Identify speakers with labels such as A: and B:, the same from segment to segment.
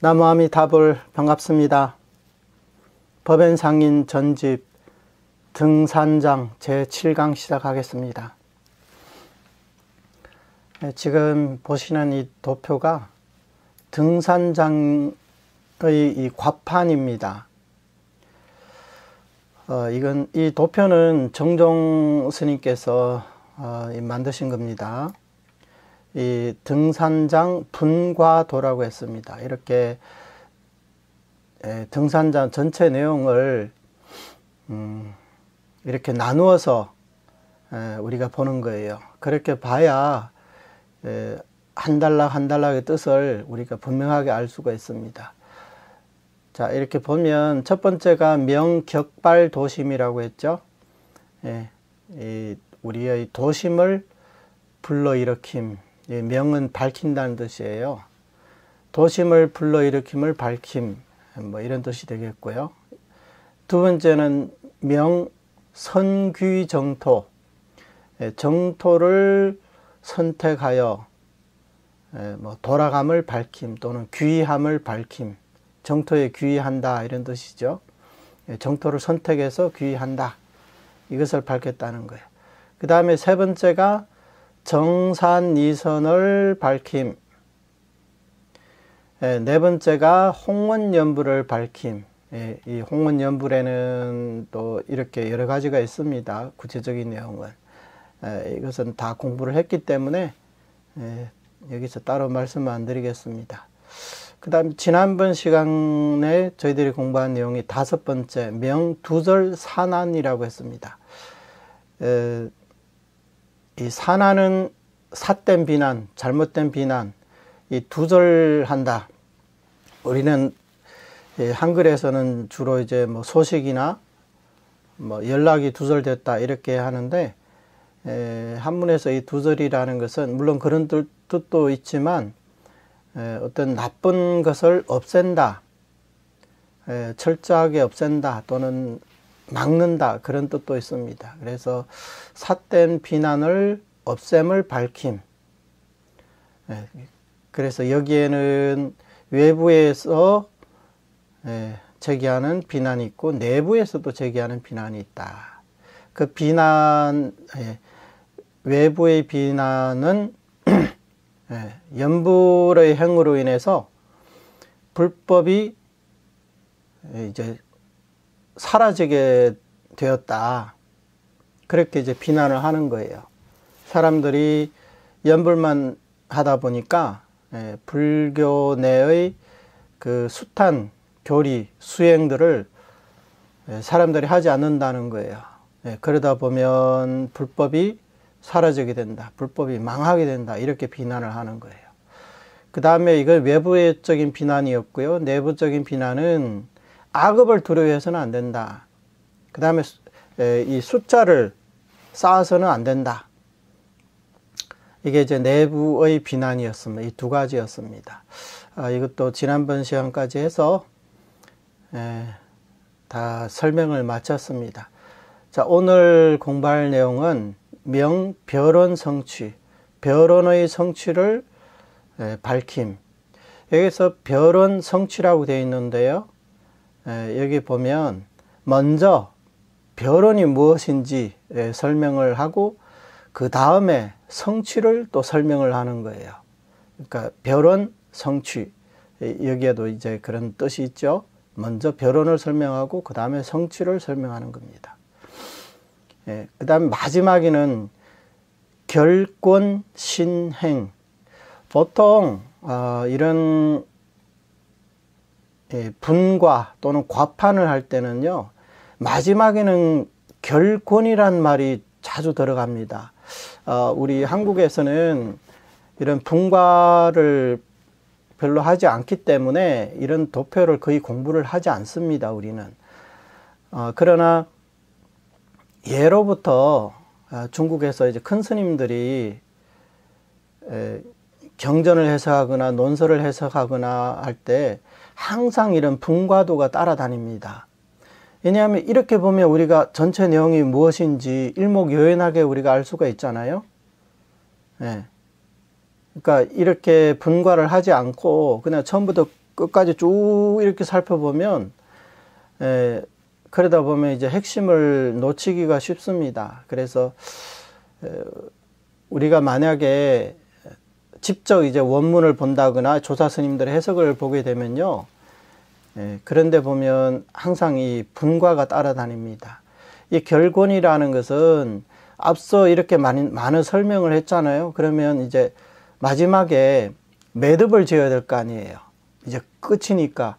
A: 나무아미타불 반갑습니다. 법엔상인 전집 등산장 제7강 시작하겠습니다. 지금 보시는 이 도표가 등산장의 이 곽판입니다. 이 도표는 정종 스님께서 만드신 겁니다. 이 등산장 분과도라고 했습니다. 이렇게 등산장 전체 내용을 이렇게 나누어서 우리가 보는 거예요. 그렇게 봐야 한 단락 한 단락의 뜻을 우리가 분명하게 알 수가 있습니다. 자, 이렇게 보면 첫 번째가 명격발도심이라고 했죠. 우리의 도심을 불러일으킴. 명은 밝힌다는 뜻이에요. 도심을 불러일으킴을 밝힘, 뭐 이런 뜻이 되겠고요. 두 번째는 명선귀정토, 정토를 선택하여 돌아감을 밝힘 또는 귀함을 밝힘, 정토에 귀한다 이런 뜻이죠. 정토를 선택해서 귀한다, 이것을 밝혔다는 거예요. 그 다음에 세 번째가 정산이선을 밝힘, 네 번째가 홍원연불을 밝힘. 이 홍원연불에는 또 이렇게 여러 가지가 있습니다. 구체적인 내용은 이것은 다 공부를 했기 때문에 여기서 따로 말씀을 안 드리겠습니다. 그 다음 지난번 시간에 저희들이 공부한 내용이 다섯 번째 명두절산안이라고 했습니다. 이 산안은 삿된 비난, 잘못된 비난, 이 두절한다. 우리는 한글에서는 주로 이제 뭐 소식이나 뭐 연락이 두절됐다 이렇게 하는데, 한문에서 이 두절이라는 것은 물론 그런 뜻도 있지만 어떤 나쁜 것을 없앤다, 철저하게 없앤다 또는 막는다, 그런 뜻도 있습니다. 그래서 삿된 비난을 없앰을 밝힘. 그래서 여기에는 외부에서 제기하는 비난이 있고 내부에서도 제기하는 비난이 있다. 그 비난, 외부의 비난은 연불의 행으로 인해서 불법이 이제 사라지게 되었다. 그렇게 이제 비난을 하는 거예요. 사람들이 연불만 하다 보니까 불교 내의 그 숱한 교리, 수행들을 사람들이 하지 않는다는 거예요. 그러다 보면 불법이 사라지게 된다. 불법이 망하게 된다. 이렇게 비난을 하는 거예요. 그 다음에 이건 외부적인 비난이었고요. 내부적인 비난은 악업을 두려워해서는 안 된다. 그 다음에 이 숫자를 쌓아서는 안 된다. 이게 이제 내부의 비난이었습니다. 이 두 가지였습니다. 이것도 지난번 시간까지 해서 다 설명을 마쳤습니다. 자, 오늘 공부할 내용은 명별언 성취, 별언의 성취를 밝힘. 여기서 별언 성취라고 되어 있는데요. 여기 보면 먼저 별언이 무엇인지 설명을 하고 그 다음에 성취를 또 설명을 하는 거예요. 그러니까 별언 성취, 여기에도 이제 그런 뜻이 있죠. 먼저 별언을 설명하고 그 다음에 성취를 설명하는 겁니다. 그 다음 마지막에는 결권 신행. 보통 이런 분과 또는 과판을 할 때는요, 마지막에는 결권이란 말이 자주 들어갑니다. 우리 한국에서는 이런 분과를 별로 하지 않기 때문에 이런 도표를 거의 공부를 하지 않습니다, 우리는. 그러나 예로부터 중국에서 이제 큰 스님들이 경전을 해석하거나 논설을 해석하거나 할 때 항상 이런 분과도가 따라다닙니다. 왜냐하면 이렇게 보면 우리가 전체 내용이 무엇인지 일목요연하게 우리가 알 수가 있잖아요. 그러니까 이렇게 분과를 하지 않고 그냥 처음부터 끝까지 쭉 이렇게 살펴보면 그러다 보면 이제 핵심을 놓치기가 쉽습니다. 그래서 우리가 만약에 직접 이제 원문을 본다거나 조사 스님들의 해석을 보게 되면요, 그런데 보면 항상 이 분과가 따라다닙니다. 이 결권이라는 것은 앞서 이렇게 많은 설명을 했잖아요. 그러면 이제 마지막에 매듭을 지어야 될 거 아니에요. 이제 끝이니까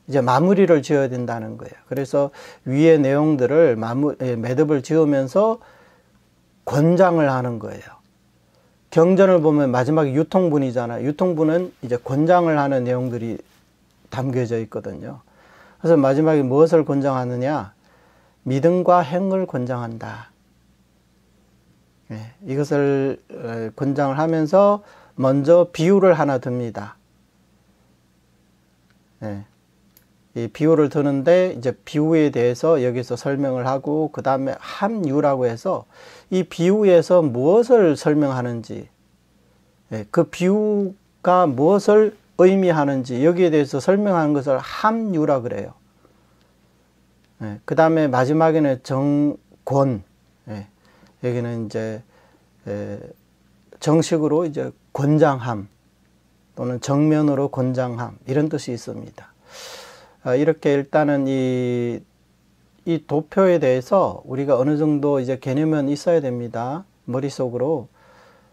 A: 이제 마무리를 지어야 된다는 거예요. 그래서 위의 내용들을 매듭을 지으면서 권장을 하는 거예요. 경전을 보면 마지막에 유통분이잖아요. 유통분은 이제 권장을 하는 내용들이 담겨져 있거든요. 그래서 마지막에 무엇을 권장하느냐? 믿음과 행을 권장한다. 이것을 권장을 하면서 먼저 비유를 하나 듭니다. 이 비유를 드는데 이제 비유에 대해서 여기서 설명을 하고 그 다음에 함유라고 해서 이 비유에서 무엇을 설명하는지, 그 비유가 무엇을 의미하는지 여기에 대해서 설명하는 것을 함유라 그래요. 그 다음에 마지막에는 정권, 여기는 이제 정식으로 이제 권장함 또는 정면으로 권장함 이런 뜻이 있습니다. 이렇게 일단은 이 도표에 대해서 우리가 어느 정도 이제 개념은 있어야 됩니다. 머릿속으로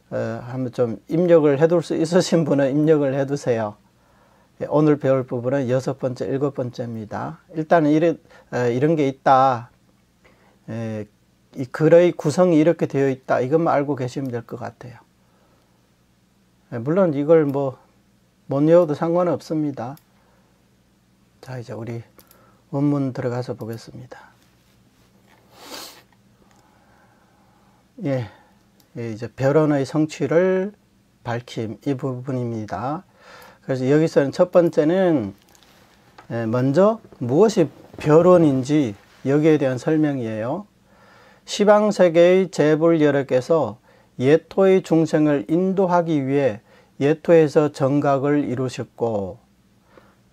A: 한번 좀 입력을 해둘 수 있으신 분은 입력을 해두세요. 오늘 배울 부분은 6번째, 7번째입니다. 일단은 이런 게 있다. 이 글의 구성이 이렇게 되어 있다. 이것만 알고 계시면 될 것 같아요. 물론 이걸 못 외워도 상관은 없습니다. 자, 이제 우리 원문 들어가서 보겠습니다. 이제 별언의 성취를 밝힘 이 부분입니다. 그래서 여기서는 첫 번째는 먼저 무엇이 별언인지 여기에 대한 설명이에요. 시방세계의 재불 여력께서 예토의 중생을 인도하기 위해 예토에서 정각을 이루셨고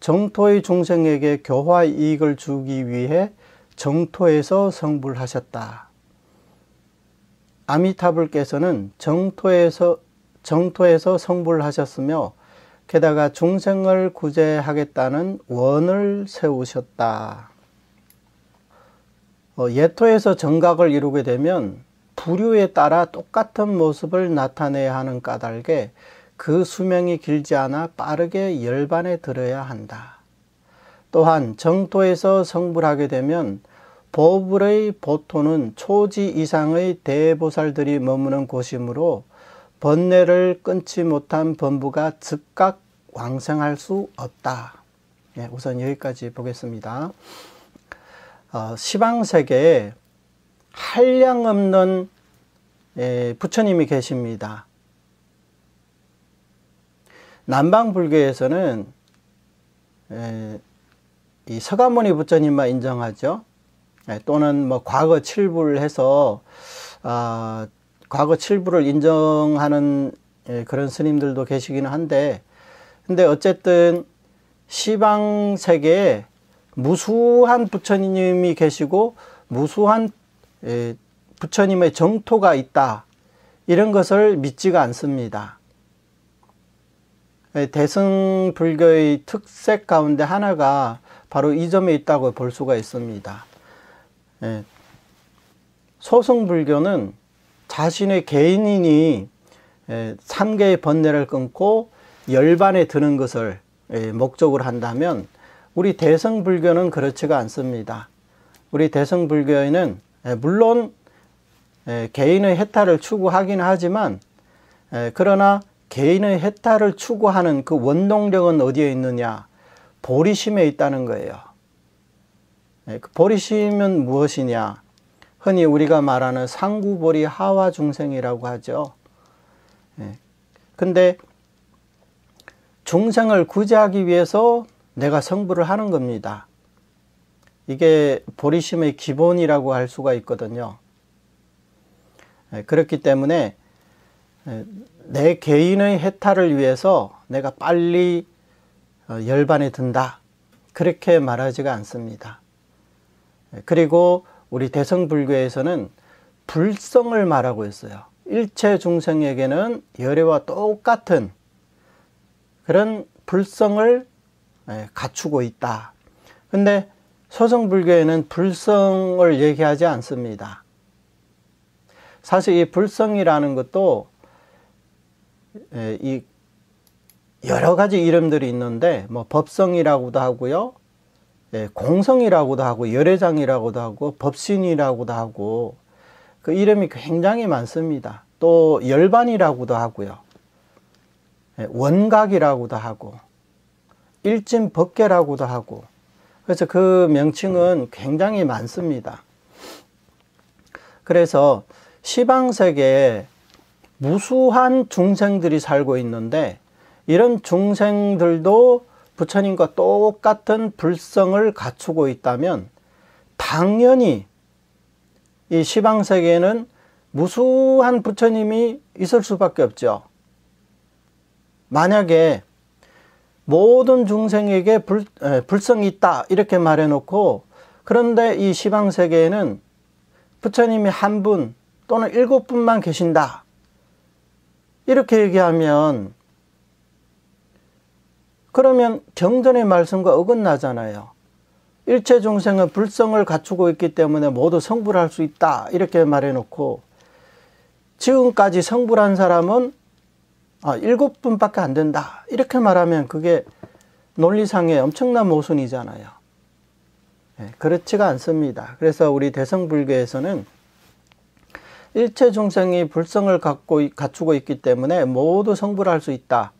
A: 정토의 중생에게 교화 이익을 주기 위해 정토에서 성불하셨다. 아미타불께서는 정토에서 성불하셨으며 게다가 중생을 구제하겠다는 원을 세우셨다. 예토에서 정각을 이루게 되면 부류에 따라 똑같은 모습을 나타내야 하는 까닭에 그 수명이 길지 않아 빠르게 열반에 들어야 한다. 또한 정토에서 성불하게 되면 보불의 보토는 초지 이상의 대보살들이 머무는 곳이므로 번뇌를 끊지 못한 범부가 즉각 왕생할 수 없다. 우선 여기까지 보겠습니다. 시방세계에 한량없는 부처님이 계십니다. 남방불교에서는 이 서가모니 부처님만 인정하죠. 또는 뭐 과거 7부를 해서 과거 7부를 인정하는 그런 스님들도 계시기는 한데, 근데 어쨌든 시방 세계에 무수한 부처님이 계시고 무수한 부처님의 정토가 있다, 이런 것을 믿지가 않습니다. 대승불교의 특색 가운데 하나가 바로 이 점에 있다고 볼 수가 있습니다. 소승불교는 자신의 개인이 3개의 번뇌를 끊고 열반에 드는 것을 목적으로 한다면 우리 대승불교는 그렇지가 않습니다. 우리 대승불교에는 물론 개인의 해탈을 추구하긴 하지만 그러나 개인의 해탈을 추구하는 그 원동력은 어디에 있느냐? 보리심에 있다는 거예요. 그 보리심은 무엇이냐? 흔히 우리가 말하는 상구보리 하와 중생이라고 하죠. 근데 중생을 구제하기 위해서 내가 성불을 하는 겁니다. 이게 보리심의 기본이라고 할 수가 있거든요. 그렇기 때문에 내 개인의 해탈을 위해서 내가 빨리 열반에 든다. 그렇게 말하지가 않습니다. 그리고 우리 대성불교에서는 불성을 말하고 있어요. 일체 중생에게는 열애와 똑같은 그런 불성을 갖추고 있다. 근데 소성불교에는 불성을 얘기하지 않습니다. 사실 이 불성이라는 것도 이 여러 가지 이름들이 있는데 뭐 법성이라고도 하고요, 공성이라고도 하고 열애장이라고도 하고 법신이라고도 하고 그 이름이 굉장히 많습니다. 또 열반이라고도 하고요, 원각이라고도 하고 일진법계라고도 하고, 그래서 그 명칭은 굉장히 많습니다. 그래서 시방세계에 무수한 중생들이 살고 있는데 이런 중생들도 부처님과 똑같은 불성을 갖추고 있다면 당연히 이 시방세계에는 무수한 부처님이 있을 수밖에 없죠. 만약에 모든 중생에게 불성이 있다 이렇게 말해놓고, 그런데 이 시방세계에는 부처님이 한 분 또는 7분만 계신다 이렇게 얘기하면, 그러면 경전의 말씀과 어긋나잖아요. 일체 중생은 불성을 갖추고 있기 때문에 모두 성불할 수 있다 이렇게 말해놓고, 지금까지 성불한 사람은 7분밖에 안 된다 이렇게 말하면 그게 논리상의 엄청난 모순이잖아요. 그렇지가 않습니다. 그래서 우리 대성불교에서는 일체 중생이 불성을 갖추고 있기 때문에 모두 성불할 수 있다.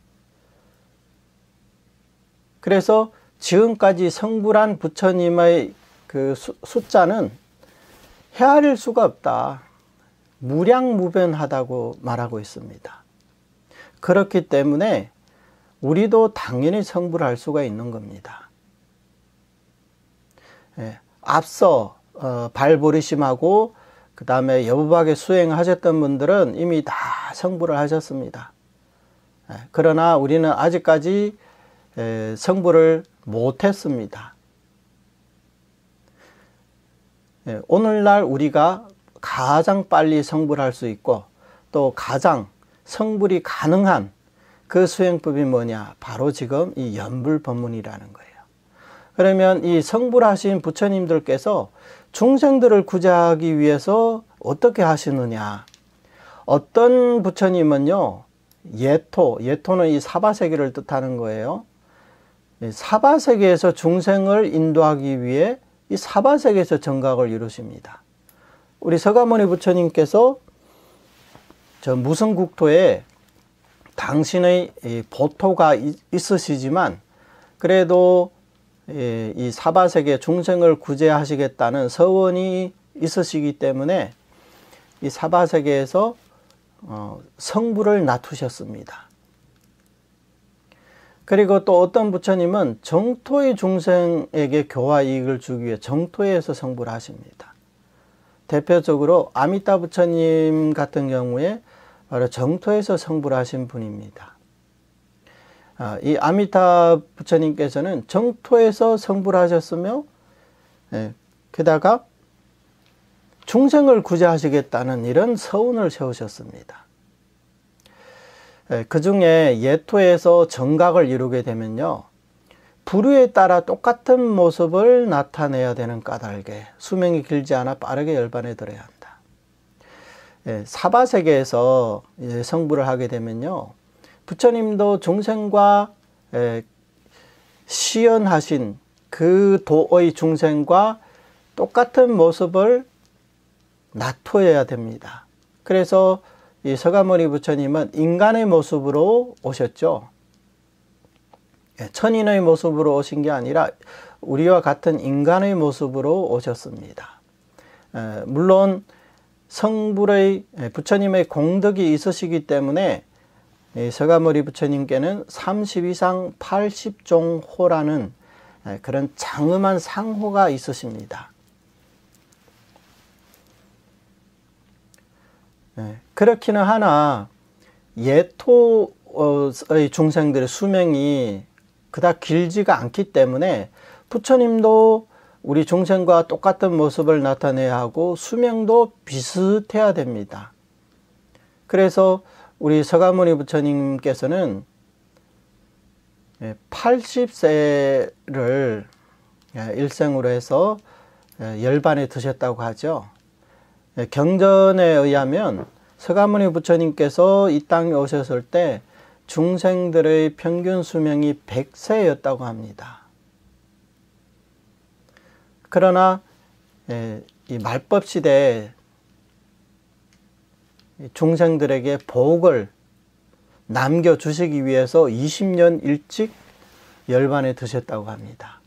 A: 그래서 지금까지 성불한 부처님의 그 숫자는 헤아릴 수가 없다. 무량무변하다고 말하고 있습니다. 그렇기 때문에 우리도 당연히 성불할 수가 있는 겁니다. 앞서 발보리심하고 그 다음에 여부박에 수행하셨던 분들은 이미 다 성불을 하셨습니다. 그러나 우리는 아직까지 성불을 못했습니다. 오늘날 우리가 가장 빨리 성불할 수 있고 또 가장 성불이 가능한 그 수행법이 뭐냐? 바로 지금 이 연불법문이라는 거예요. 그러면 이 성불하신 부처님들께서 중생들을 구제하기 위해서 어떻게 하시느냐? 어떤 부처님은요, 예토는 이 사바세계를 뜻하는 거예요. 사바세계에서 중생을 인도하기 위해 이 사바세계에서 정각을 이루십니다. 우리 서가모니 부처님께서 저 무성국토에 당신의 보토가 있으시지만 그래도 이 사바세계 중생을 구제하시겠다는 서원이 있으시기 때문에 이 사바세계에서 성불을 놔두셨습니다. 그리고 또 어떤 부처님은 정토의 중생에게 교화 이익을 주기 위해 정토에서 성불하십니다. 대표적으로 아미타 부처님 같은 경우에 바로 정토에서 성불하신 분입니다. 이 아미타 부처님께서는 정토에서 성불하셨으며 게다가 중생을 구제하시겠다는 이런 서운을 세우셨습니다. 그 중에 예토에서 정각을 이루게 되면요, 부류에 따라 똑같은 모습을 나타내야 되는 까닭에 수명이 길지 않아 빠르게 열반에 들어야 한다. 사바세계에서 성불을 하게 되면요, 부처님도 중생과 시연하신 그 도의 중생과 똑같은 모습을 나타내야 됩니다. 그래서 이 서가모니 부처님은 인간의 모습으로 오셨죠. 천인의 모습으로 오신 게 아니라 우리와 같은 인간의 모습으로 오셨습니다. 물론 성불의 부처님의 공덕이 있으시기 때문에 서가모니 부처님께는 32상 80종호라는 그런 장엄한 상호가 있으십니다. 그렇기는 하나 예토의 중생들의 수명이 그닥 길지가 않기 때문에 부처님도 우리 중생과 똑같은 모습을 나타내야 하고 수명도 비슷해야 됩니다. 그래서 우리 서가모니 부처님께서는 80세를 일생으로 해서 열반에 드셨다고 하죠. 경전에 의하면 서가모니 부처님께서 이 땅에 오셨을 때 중생들의 평균 수명이 100세였다고 합니다. 그러나 이 말법 시대에 중생들에게 복을 남겨주시기 위해서 20년 일찍 열반에 드셨다고 합니다.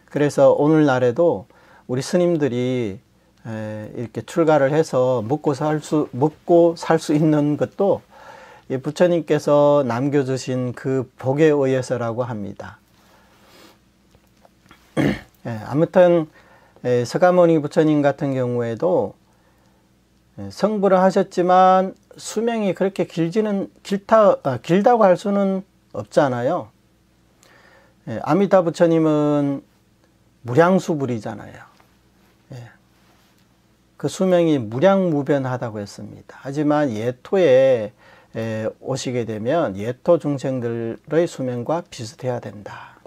A: 그래서 오늘날에도 우리 스님들이 이렇게 출가를 해서 먹고 살 수 있는 것도 부처님께서 남겨주신 그 복에 의해서라고 합니다. 아무튼 서가모니 부처님 같은 경우에도 성불을 하셨지만 수명이 그렇게 길다고 할 수는 없잖아요. 아미타 부처님은 무량수불이잖아요. 그 수명이 무량무변하다고 했습니다. 하지만 예토에 오시게 되면 예토 중생들의 수명과 비슷해야 된다.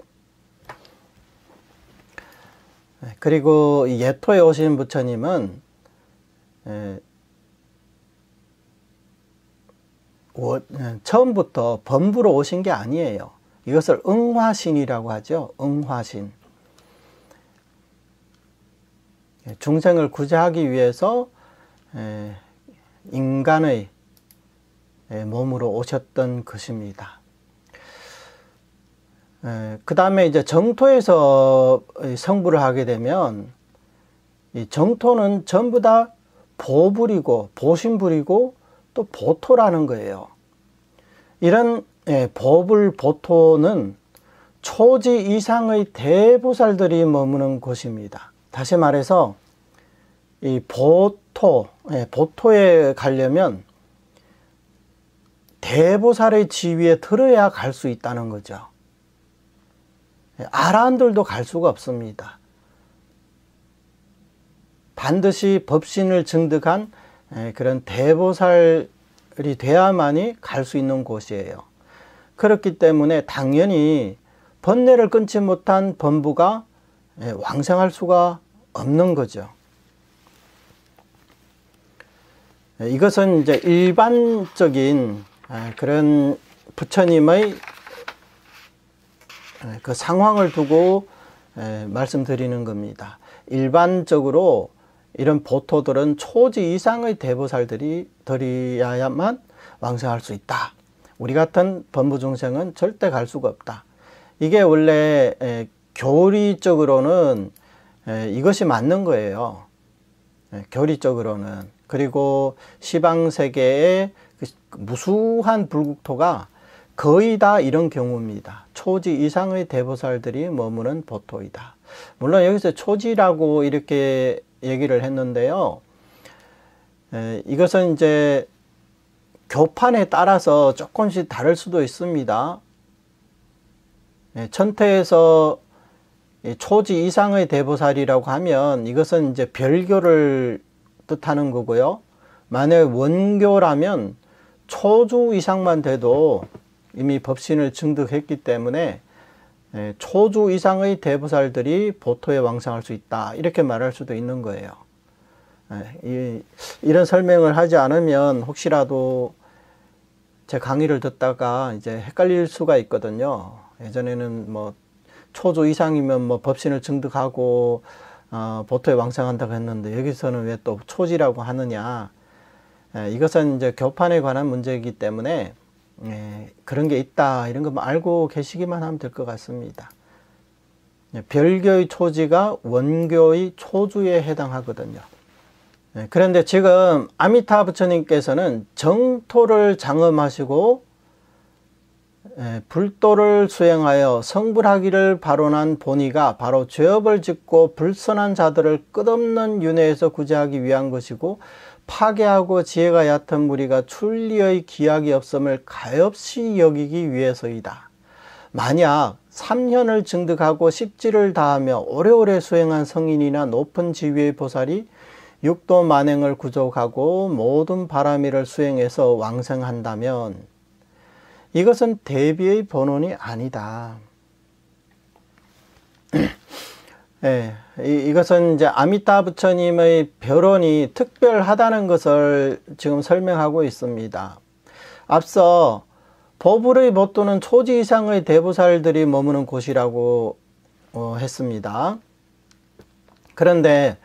A: 그리고 예토에 오신 부처님은 처음부터 범부로 오신 게 아니에요. 이것을 응화신이라고 하죠. 응화신. 중생을 구제하기 위해서 인간의 몸으로 오셨던 것입니다. 그 다음에 이제 정토에서 성불을 하게 되면 이 정토는 전부 다 보불이고 보신불이고 또 보토라는 거예요. 이런 보불 보토는 초지 이상의 대보살들이 머무는 곳입니다. 다시 말해서 이 보토에 가려면 대보살의 지위에 들어야 갈 수 있다는 거죠. 아라한들도 갈 수가 없습니다. 반드시 법신을 증득한 그런 대보살이 돼야만이 갈 수 있는 곳이에요. 그렇기 때문에 당연히 번뇌를 끊지 못한 범부가 왕생할 수가 없는 거죠. 이것은 이제 일반적인 그런 부처님의 그 상황을 두고 말씀드리는 겁니다. 일반적으로 이런 보토들은 초지 이상의 대보살들이 들이야만 왕생할 수 있다. 우리 같은 범부중생은 절대 갈 수가 없다. 이게 원래 교리적으로는 이것이 맞는 거예요. 교리적으로는. 그리고 시방세계의 무수한 불국토가 거의 다 이런 경우입니다. 초지 이상의 대보살들이 머무는 보토이다. 물론 여기서 초지라고 이렇게 얘기를 했는데요. 이것은 이제 교판에 따라서 조금씩 다를 수도 있습니다. 천태에서 초지 이상의 대보살이라고 하면 이것은 이제 별교를 뜻하는 거고요. 만약 원교라면 초주 이상만 돼도 이미 법신을 증득했기 때문에 초주 이상의 대보살들이 보토에 왕생할 수 있다. 이렇게 말할 수도 있는 거예요. 이런 설명을 하지 않으면 혹시라도 제 강의를 듣다가 이제 헷갈릴 수가 있거든요. 예전에는 뭐 초주 이상이면 뭐 법신을 증득하고 보토에 왕생한다고 했는데 여기서는 왜 또 초지라고 하느냐. 이것은 이제 교판에 관한 문제이기 때문에 그런 게 있다 이런 거 알고 계시기만 하면 될 것 같습니다. 별교의 초지가 원교의 초주에 해당하거든요. 그런데 지금 아미타 부처님께서는 정토를 장엄하시고 불도를 수행하여 성불하기를 발언한 본의가 바로 죄업을 짓고 불선한 자들을 끝없는 윤회에서 구제하기 위한 것이고 파괴하고 지혜가 얕은 무리가 출리의 기약이 없음을 가엾이 여기기 위해서이다. 만약 3년을 증득하고 십지를 다하며 오래오래 수행한 성인이나 높은 지위의 보살이 육도 만행을 구족하고 모든 바라미를 수행해서 왕생한다면 이것은 대비의 본원이 아니다. 네, 이것은 이제 아미타 부처님의 별언이 특별하다는 것을 지금 설명하고 있습니다. 앞서 보불의 못도는 초지 이상의 대보살들이 머무는 곳이라고 했습니다. 그런데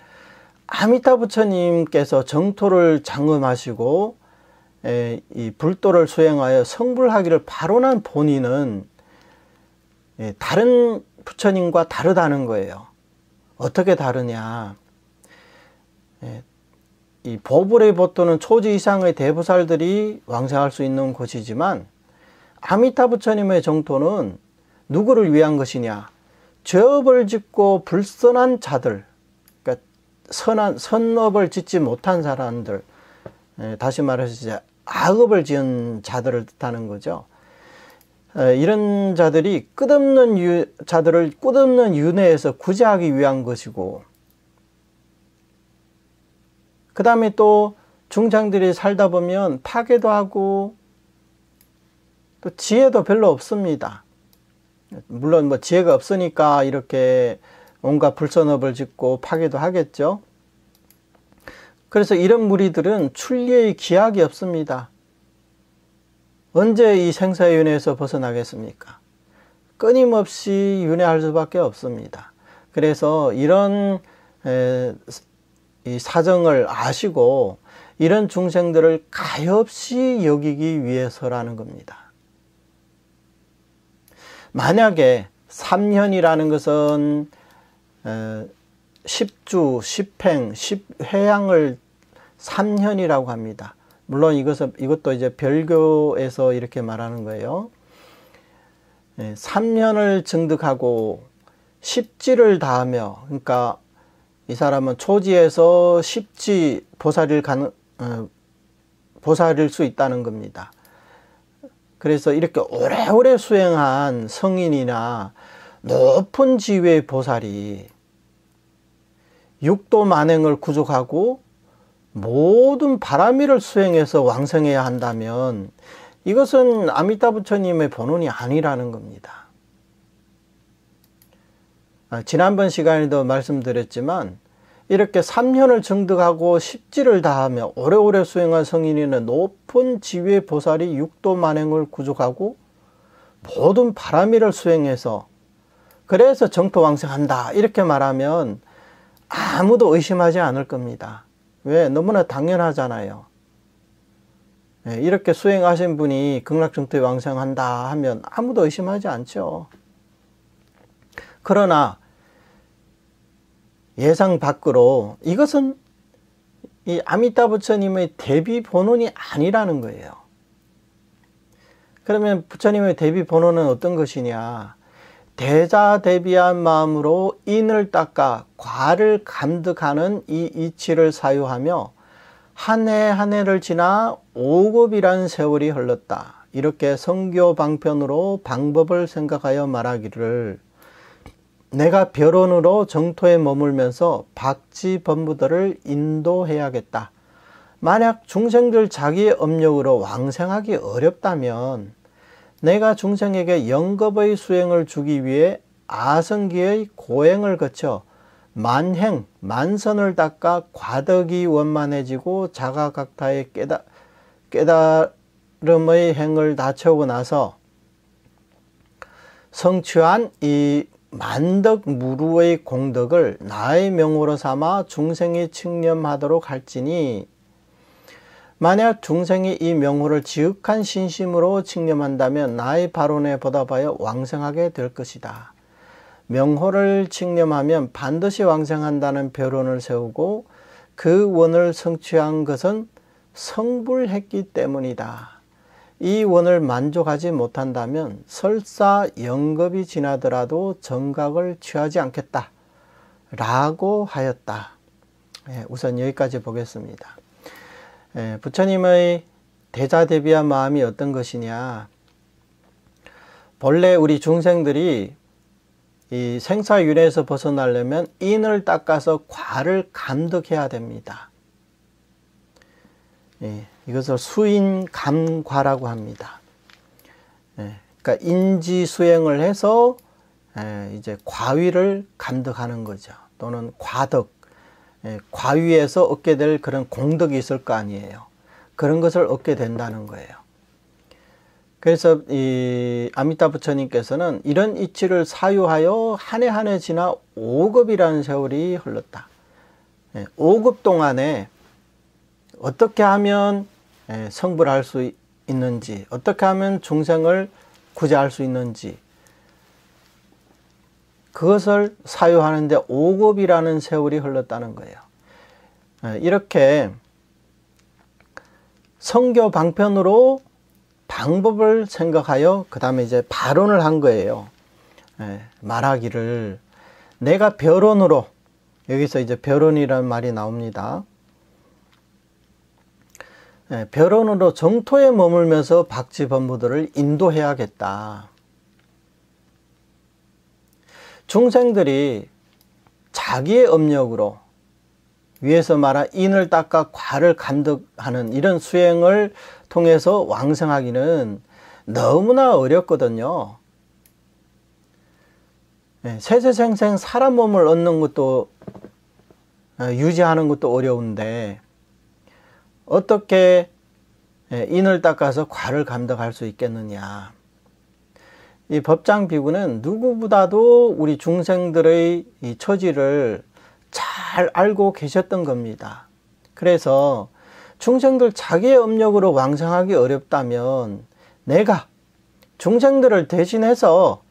A: 아미타 부처님께서 정토를 장엄하시고 이 불도를 수행하여 성불하기를 발언한 본인은 다른 부처님과 다르다는 거예요. 어떻게 다르냐? 이 보불의 보토는 초지 이상의 대보살들이 왕생할 수 있는 곳이지만 아미타 부처님의 정토는 누구를 위한 것이냐? 죄업을 짓고 불선한 자들, 그러니까 선업을 짓지 못한 사람들, 다시 말해서 이제 악업을 지은 자들을 뜻하는 거죠. 이런 자들이 자들을 끝없는 윤회에서 구제하기 위한 것이고, 그 다음에 또 중생들이 살다 보면 파괴도 하고 또 지혜도 별로 없습니다. 물론 뭐 지혜가 없으니까 이렇게 온갖 불선업을 짓고 파괴도 하겠죠. 그래서 이런 무리들은 출리의 기약이 없습니다. 언제 이 생사의 윤회에서 벗어나겠습니까? 끊임없이 윤회할 수밖에 없습니다. 그래서 이런 이 사정을 아시고 이런 중생들을 가엾이 여기기 위해서라는 겁니다. 만약에 3년이라는 것은 10주, 10행, 10회양을 3년이라고 합니다. 물론 이것도 이제 별교에서 이렇게 말하는 거예요. 3년을 증득하고 10지를 다하며, 그러니까 이 사람은 초지에서 10지 보살일 수 있다는 겁니다. 그래서 이렇게 오래오래 수행한 성인이나 높은 지위의 보살이 육도 만행을 구족하고 모든 바라미를 수행해서 왕성해야 한다면 이것은 아미타 부처님의 본원이 아니라는 겁니다. 지난번 시간에도 말씀드렸지만 이렇게 3년을 증득하고 십지를 다하며 오래오래 수행한 성인이는 높은 지위의 보살이 육도 만행을 구족하고 모든 바라미를 수행해서 그래서 정토 왕생한다 이렇게 말하면 아무도 의심하지 않을 겁니다. 왜? 너무나 당연하잖아요. 이렇게 수행하신 분이 극락정토에 왕생한다 하면 아무도 의심하지 않죠. 그러나 예상 밖으로 이것은 이 아미타 부처님의 대비 본원이 아니라는 거예요. 그러면 부처님의 대비 본원은 어떤 것이냐? 대자대비한 마음으로 인을 닦아 과를 감득하는 이 이치를 사유하며 한 해 한 해를 지나 5급이란 세월이 흘렀다. 이렇게 성교 방편으로 방법을 생각하여 말하기를 내가 별원으로 정토에 머물면서 박지 법무들을 인도해야겠다. 만약 중생들 자기의 업력으로 왕생하기 어렵다면 내가 중생에게 영겁의 수행을 주기 위해 아성기의 고행을 거쳐 만행, 만선을 닦아 과덕이 원만해지고 자가각타의 깨달음의 행을 다 채우고 나서 성취한 이 만덕 무루의 공덕을 나의 명호로 삼아 중생이 칭념하도록 할지니 만약 중생이 이 명호를 지극한 신심으로 칭념한다면 나의 발언에 보답하여 왕생하게 될 것이다. 명호를 칭념하면 반드시 왕생한다는 별원을 세우고 그 원을 성취한 것은 성불했기 때문이다. 이 원을 만족하지 못한다면 설사 영겁이 지나더라도 정각을 취하지 않겠다 라고 하였다. 우선 여기까지 보겠습니다. 부처님의 대자대비한 마음이 어떤 것이냐? 본래 우리 중생들이 이 생사윤회에서 벗어나려면 인을 닦아서 과를 감득해야 됩니다. 이것을 수인감과라고 합니다. 그러니까 인지수행을 해서 이제 과위를 감득하는 거죠. 또는 과덕, 과위에서 얻게 될 그런 공덕이 있을 거 아니에요. 그런 것을 얻게 된다는 거예요. 그래서 이 아미타 부처님께서는 이런 이치를 사유하여 한 해 한 해 지나 5급이라는 세월이 흘렀다. 5급 동안에 어떻게 하면 성불을 할 수 있는지, 어떻게 하면 중생을 구제할 수 있는지, 그것을 사유하는데 5급이라는 세월이 흘렀다는 거예요. 이렇게 성교 방편으로 방법을 생각하여 그 다음에 이제 발언을 한 거예요. 말하기를 내가 벼론으로, 여기서 이제 벼론이라는 말이 나옵니다. 벼론으로 정토에 머물면서 박쥐범부들을 인도해야겠다. 중생들이 자기의 업력으로 위에서 말한 인을 닦아 과를 감득하는 이런 수행을 통해서 왕성하기는 너무나 어렵거든요. 세세생생 사람 몸을 얻는 것도 유지하는 것도 어려운데 어떻게 인을 닦아서 과를 감득할 수 있겠느냐. 이 법장비구는 누구보다도 우리 중생들의 이 처지를 잘 알고 계셨던 겁니다. 그래서 중생들 자기의 업력으로 왕성하기 어렵다면 내가 중생들을 대신해서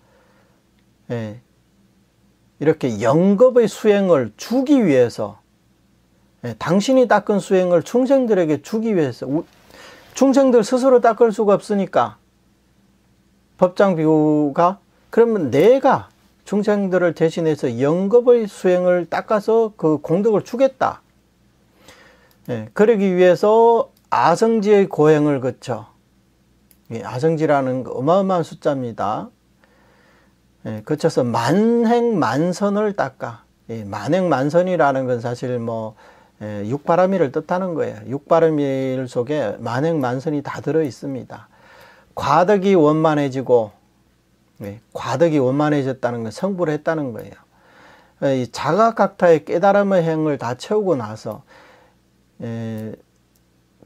A: 이렇게 영겁의 수행을 주기 위해서, 당신이 닦은 수행을 중생들에게 주기 위해서, 중생들 스스로 닦을 수가 없으니까 법장비구가 그러면 내가 중생들을 대신해서 영겁의 수행을 닦아서 그 공덕을 주겠다. 그러기 위해서 아성지의 고행을 거쳐, 아성지라는 어마어마한 숫자입니다. 거쳐서 만행만선을 닦아. 만행만선이라는 건 사실 뭐 육바라밀을 뜻하는 거예요. 육바라밀 속에 만행만선이 다 들어 있습니다. 과덕이 원만해지고, 과덕이 원만해졌다는 건 성불을 했다는 거예요. 이 자각각타의 깨달음의 행을 다 채우고 나서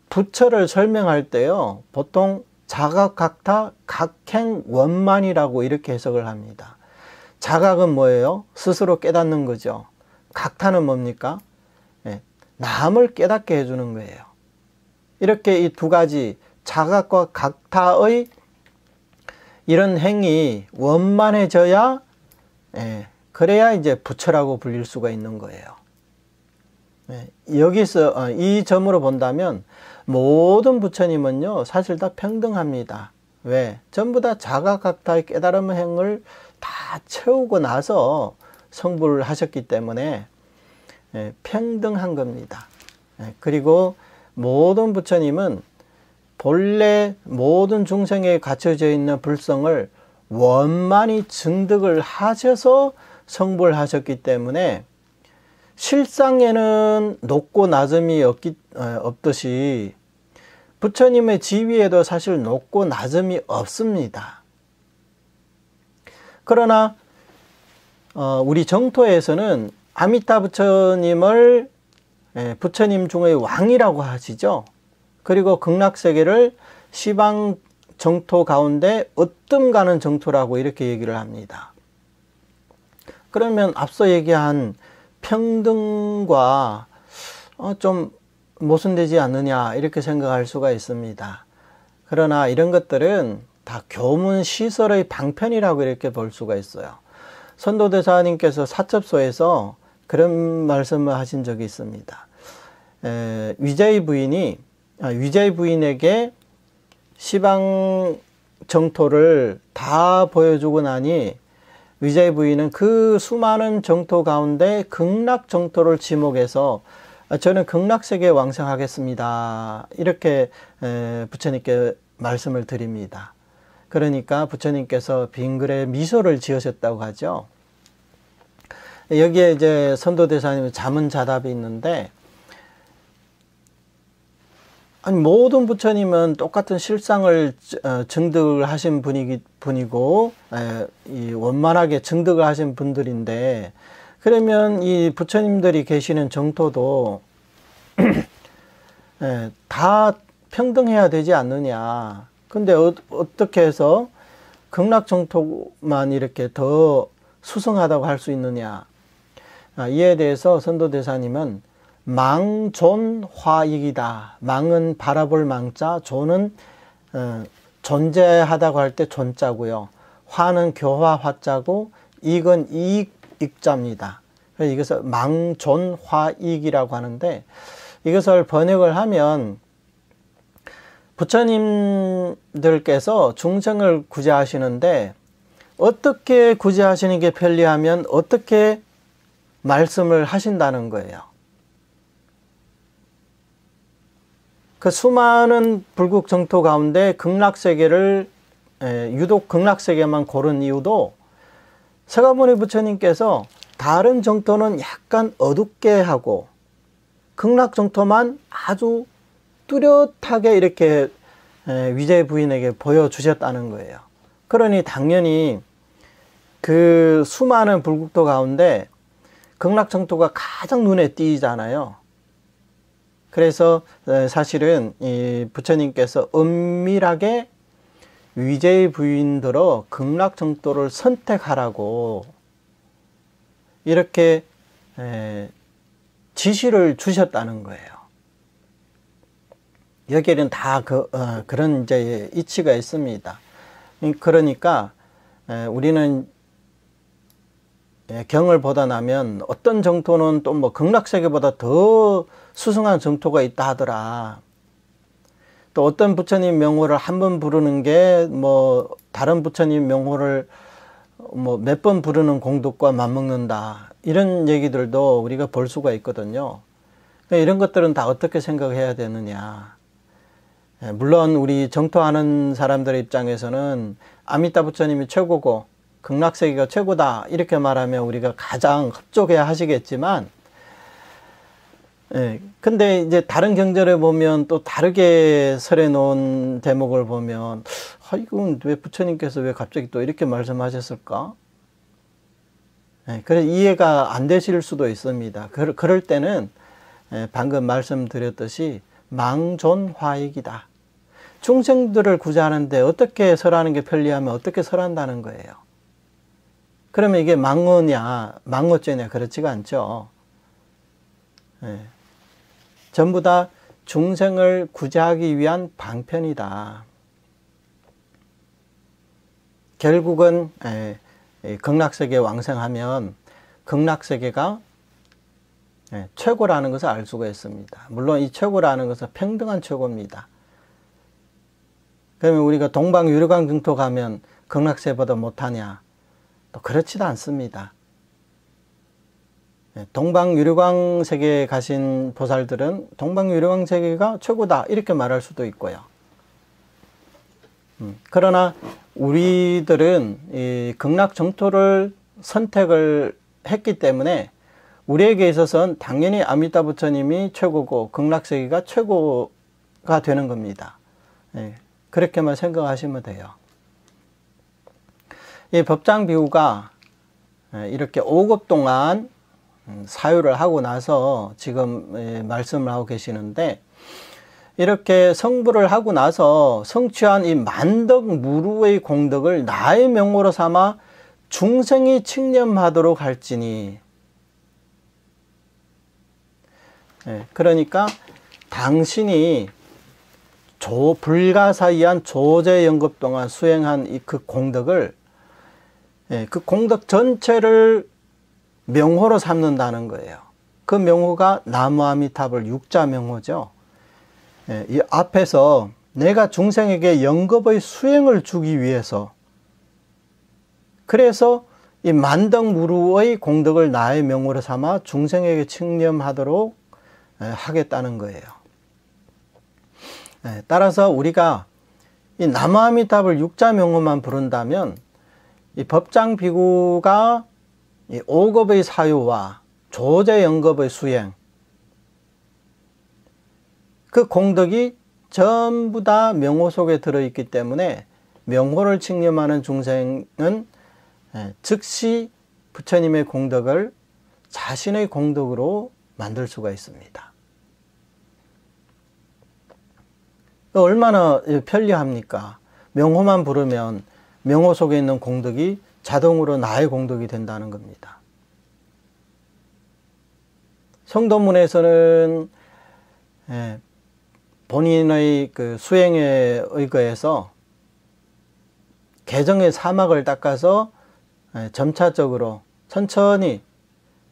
A: 부처를 설명할 때요, 보통 자각각타 각행 원만이라고 이렇게 해석을 합니다. 자각은 뭐예요? 스스로 깨닫는 거죠. 각타는 뭡니까? 남을 깨닫게 해주는 거예요. 이렇게 이 두 가지 자각과 각타의 이런 행이 원만해져야, 그래야 이제 부처라고 불릴 수가 있는 거예요. 여기서 이 점으로 본다면 모든 부처님은요 사실 다 평등합니다. 왜? 전부 다 자각각타의 깨달음 행을 다 채우고 나서 성불을 하셨기 때문에 평등한 겁니다. 그리고 모든 부처님은 본래 모든 중생에 갖춰져 있는 불성을 원만히 증득을 하셔서 성불을 하셨기 때문에 실상에는 높고 낮음이 없듯이 부처님의 지위에도 사실 높고 낮음이 없습니다. 그러나 우리 정토에서는 아미타 부처님을 부처님 중의 왕이라고 하시죠. 그리고 극락세계를 시방 정토 가운데 으뜸 가는 정토라고 이렇게 얘기를 합니다. 그러면 앞서 얘기한 평등과 좀 모순되지 않느냐 이렇게 생각할 수가 있습니다. 그러나 이런 것들은 다 교문 시설의 방편이라고 이렇게 볼 수가 있어요. 선도대사님께서 사첩소에서 그런 말씀을 하신 적이 있습니다. 위자의 부인에게 시방 정토를 다 보여주고 나니 위자의 부인은 그 수많은 정토 가운데 극락 정토를 지목해서 저는 극락세계에 왕성하겠습니다. 이렇게 부처님께 말씀을 드립니다. 그러니까 부처님께서 빙글에 미소를 지으셨다고 하죠. 여기에 이제 선도대사님의 자문자답이 있는데, 아니, 모든 부처님은 똑같은 실상을 증득을 하신 분이고, 이 원만하게 증득을 하신 분들인데, 그러면 이 부처님들이 계시는 정토도 다 평등해야 되지 않느냐. 근데 어떻게 해서 극락 정토만 이렇게 더 수승하다고 할 수 있느냐. 이에 대해서 선도대사님은 망존화익이다. 망은 바라볼 망자, 존은 존재하다고 할 때 존자고요. 화는 교화 화자고, 익은 이익 익자입니다. 그래서 이것을 망존화익이라고 하는데, 이것을 번역을 하면 부처님들께서 중생을 구제하시는데, 어떻게 구제하시는 게 편리하면 어떻게 말씀을 하신다는 거예요. 그 수많은 불국 정토 가운데 극락세계를 유독 극락세계만 고른 이유도 서가모니 부처님께서 다른 정토는 약간 어둡게 하고 극락 정토만 아주 뚜렷하게 이렇게 위제 부인에게 보여주셨다는 거예요. 그러니 당연히 그 수많은 불국토 가운데 극락 정토가 가장 눈에 띄잖아요. 그래서 사실은 이 부처님께서 은밀하게 위제의 부인들어 극락 정토를 선택하라고 이렇게 지시를 주셨다는 거예요. 여기에는 다 그런 이제 이치가 있습니다. 그러니까 우리는 경을 보다 나면 어떤 정토는 또 뭐 극락세계보다 더 수승한 정토가 있다 하더라. 또 어떤 부처님 명호를 한 번 부르는 게 뭐 다른 부처님 명호를 뭐 몇 번 부르는 공덕과 맞먹는다. 이런 얘기들도 우리가 볼 수가 있거든요. 이런 것들은 다 어떻게 생각해야 되느냐. 물론 우리 정토하는 사람들의 입장에서는 아미타 부처님이 최고고 극락세계가 최고다 이렇게 말하면 우리가 가장 흡족해야 하시겠지만, 근데 이제 다른 경전에 보면 또 다르게 설해 놓은 대목을 보면, 이건 왜 부처님께서 왜 갑자기 또 이렇게 말씀하셨을까? 그래서 이해가 안 되실 수도 있습니다. 그럴 때는 방금 말씀드렸듯이 망존화익이다. 중생들을 구제하는데 어떻게 설하는 게 편리하면 어떻게 설한다는 거예요. 그러면 이게 망어냐, 망어죄냐, 그렇지가 않죠. 전부 다 중생을 구제하기 위한 방편이다. 결국은 극락세계 왕생하면 극락세계가 최고라는 것을 알 수가 있습니다. 물론 이 최고라는 것은 평등한 최고입니다. 그러면 우리가 동방유류강 정토 가면 극락세계보다 못하냐? 또 그렇지도 않습니다. 동방유류광 세계에 가신 보살들은 동방유류광 세계가 최고다 이렇게 말할 수도 있고요. 그러나 우리들은 이 극락 정토를 선택을 했기 때문에 우리에게 있어서는 당연히 아미타 부처님이 최고고 극락세계가 최고가 되는 겁니다. 그렇게만 생각하시면 돼요. 이 법장비후가 이렇게 5급 동안 사유를 하고 나서 지금 말씀을 하고 계시는데, 이렇게 성불을 하고 나서 성취한 이 만덕 무루의 공덕을 나의 명호로 삼아 중생이 칭념하도록 할지니, 그러니까 당신이 불가사의한 조제연급 동안 수행한 그 공덕을, 그 공덕 전체를 명호로 삼는다는 거예요. 그 명호가 나무아미타불 육자 명호죠. 이 앞에서 내가 중생에게 영겁의 수행을 주기 위해서, 그래서 이 만덕무루의 공덕을 나의 명호로 삼아 중생에게 칭념하도록 하겠다는 거예요. 따라서 우리가 이 나무아미타불 육자명호만 부른다면 이 법장비구가 이 5급의 사유와 조제영급의 수행, 그 공덕이 전부 다 명호 속에 들어있기 때문에 명호를 칙념하는 중생은 즉시 부처님의 공덕을 자신의 공덕으로 만들 수가 있습니다. 얼마나 편리합니까? 명호만 부르면 명호 속에 있는 공덕이 자동으로 나의 공덕이 된다는 겁니다. 성도문에서는 본인의 그 수행에 의거해서 개정의 사막을 닦아서 점차적으로 천천히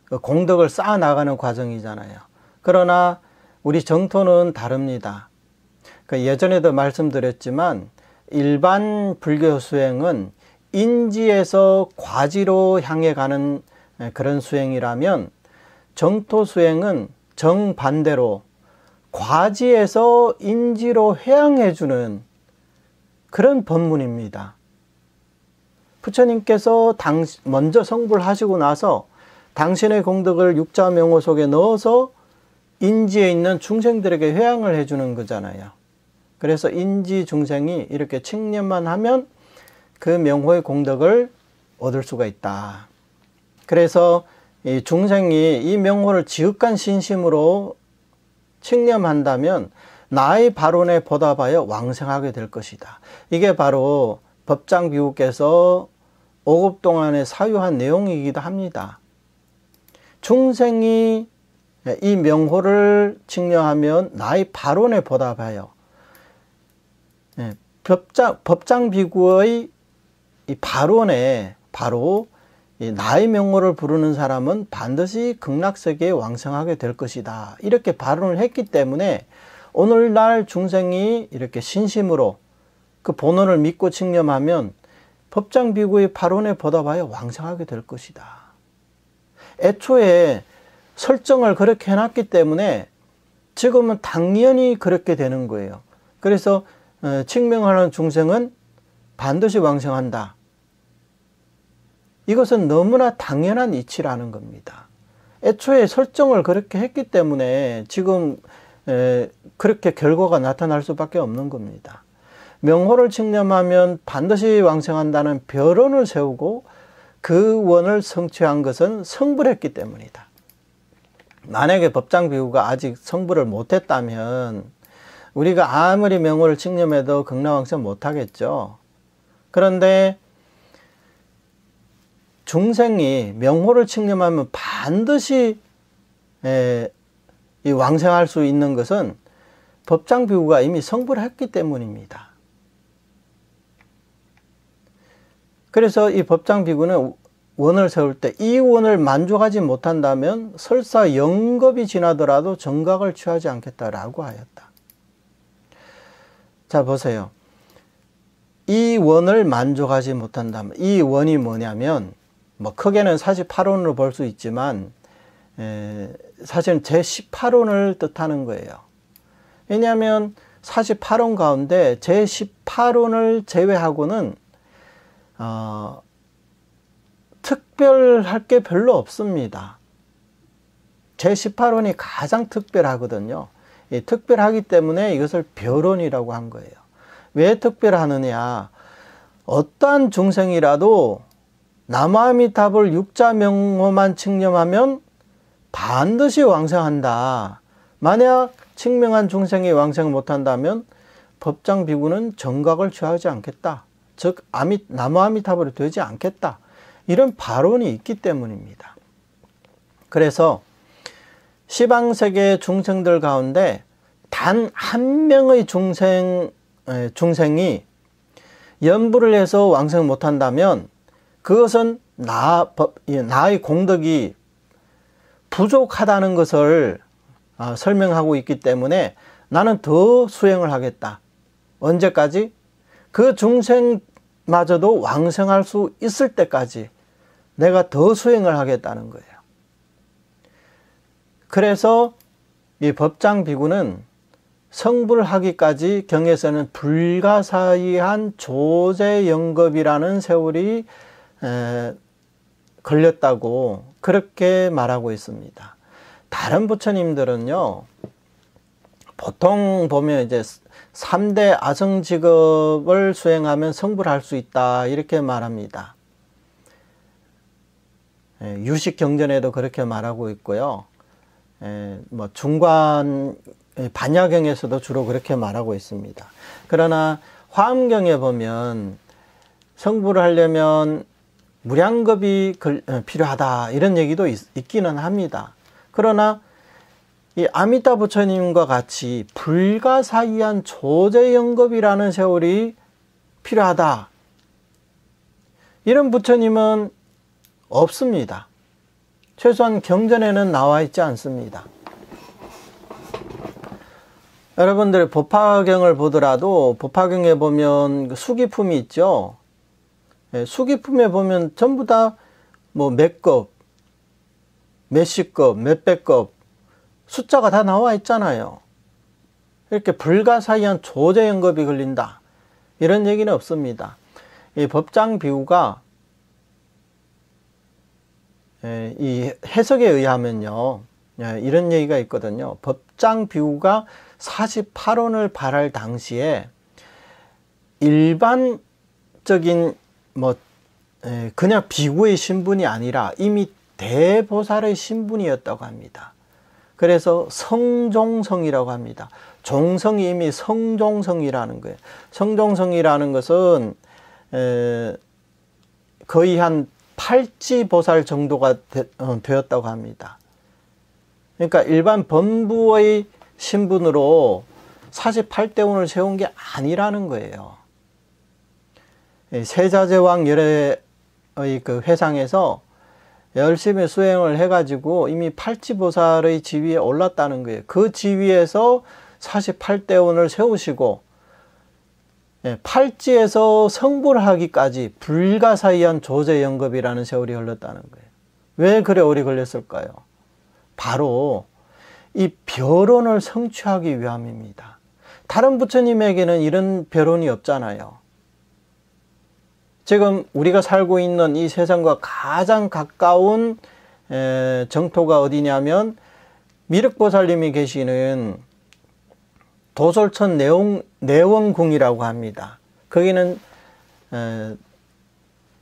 A: 공덕을 쌓아 나가는 과정이잖아요. 그러나 우리 정토는 다릅니다. 예전에도 말씀드렸지만 일반 불교 수행은 인지에서 과지로 향해 가는 그런 수행이라면 정토 수행은 정반대로 과지에서 인지로 회항해 주는 그런 법문입니다. 부처님께서 먼저 성불 하시고 나서 당신의 공덕을 육자명호 속에 넣어서 인지에 있는 중생들에게 회항을 해주는 거잖아요. 그래서 인지 중생이 이렇게 칙념만 하면 그 명호의 공덕을 얻을 수가 있다. 그래서 이 중생이 이 명호를 지극한 신심으로 칙념한다면 나의 발언에 보답하여 왕생하게 될 것이다. 이게 바로 법장비구께서 5급 동안에 사유한 내용이기도 합니다. 중생이 이 명호를 칙념하면 나의 발언에 보답하여 법장비구의 이 발언에 바로 이 나의 명호를 부르는 사람은 반드시 극락세계에 왕생하게 될 것이다. 이렇게 발언을 했기 때문에 오늘날 중생이 이렇게 신심으로 그 본원을 믿고 칙념하면 법장비구의 발언에 보답하여 왕생하게 될 것이다. 애초에 설정을 그렇게 해놨기 때문에 지금은 당연히 그렇게 되는 거예요. 그래서 칙명하는 중생은 반드시 왕생한다. 이것은 너무나 당연한 이치라는 겁니다. 애초에 설정을 그렇게 했기 때문에 지금 그렇게 결과가 나타날 수밖에 없는 겁니다. 명호를 칙념하면 반드시 왕생한다는 별언을 세우고 그 원을 성취한 것은 성불했기 때문이다. 만약에 법장비구가 아직 성불을 못했다면 우리가 아무리 명호를 칙념해도 극락왕생 못하겠죠. 그런데 중생이 명호를 칙념하면 반드시 이 왕생할 수 있는 것은 법장비구가 이미 성불했기 때문입니다. 그래서 이 법장비구는 원을 세울 때 이 원을 만족하지 못한다면 설사 영겁이 지나더라도 정각을 취하지 않겠다라고 하였다. 자, 보세요. 이 원을 만족하지 못한다면 이 원이 뭐냐면 뭐 크게는 48원으로 볼 수 있지만 사실은 제18원을 뜻하는 거예요. 왜냐하면 48원 가운데 제18원을 제외하고는 특별할 게 별로 없습니다. 제18원이 가장 특별하거든요. 특별하기 때문에 이것을 별원이라고 한 거예요. 왜 특별하느냐? 어떠한 중생이라도 나무아미타불 육자명호만 칙념하면 반드시 왕생한다. 만약 칙명한 중생이 왕생 못한다면 법장비구는 정각을 취하지 않겠다. 즉 나무아미타불이 되지 않겠다. 이런 발언이 있기 때문입니다. 그래서 시방세계 중생들 가운데 단 한 명의 중생이 연부를 해서 왕생 못한다면 그것은 나의 공덕이 부족하다는 것을 설명하고 있기 때문에 나는 더 수행을 하겠다. 언제까지? 그 중생마저도 왕생할 수 있을 때까지 내가 더 수행을 하겠다는 거예요. 그래서 이 법장비구는 성불을 하기까지 경에서는 불가사의한 조제영겁이라는 세월이 걸렸다고 그렇게 말하고 있습니다. 다른 부처님들은요, 보통 보면 이제 3대 아성직업을 수행하면 성불할 수 있다 이렇게 말합니다. 유식경전에도 그렇게 말하고 있고요. 뭐 중관 반야경에서도 주로 그렇게 말하고 있습니다. 그러나 화엄경에 보면 성불을 하려면 무량겁이 필요하다 이런 얘기도 있기는 합니다. 그러나 이 아미타 부처님과 같이 불가사의한 조제영겁이라는 세월이 필요하다 이런 부처님은 없습니다. 최소한 경전에는 나와 있지 않습니다. 여러분들 법화경을 보더라도 법화경에 보면 수기품이 있죠. 수기품에 보면 전부 다 뭐 몇 급, 몇십 급, 몇백 급 숫자가 다 나와 있잖아요. 이렇게 불가사의한 조제영겁이 걸린다 이런 얘기는 없습니다. 이 법장비구가 이 해석에 의하면요, 이런 얘기가 있거든요. 법장비구가 48원을 발할 당시에 일반적인 뭐 그냥 비구의 신분이 아니라 이미 대보살의 신분이었다고 합니다. 그래서 성종성이라고 합니다. 종성이 이미 성종성이라는 거예요. 성종성이라는 것은 거의 한 8지보살 정도가 되었다고 합니다. 그러니까 일반 범부의 신분으로 48대운을 세운 게 아니라는 거예요. 세자제왕 열애의 그 회상에서 열심히 수행을 해가지고 이미 8지보살의 지위에 올랐다는 거예요. 그 지위에서 48대운을 세우시고 8지에서 성불하기까지 불가사의한 조제영겁이라는 세월이 흘렀다는 거예요. 왜 그래 오래 걸렸을까요? 바로 이 별원을 성취하기 위함입니다. 다른 부처님에게는 이런 별원이 없잖아요. 지금 우리가 살고 있는 이 세상과 가장 가까운 정토가 어디냐면 미륵보살님이 계시는 도솔천 내원궁이라고 합니다. 거기는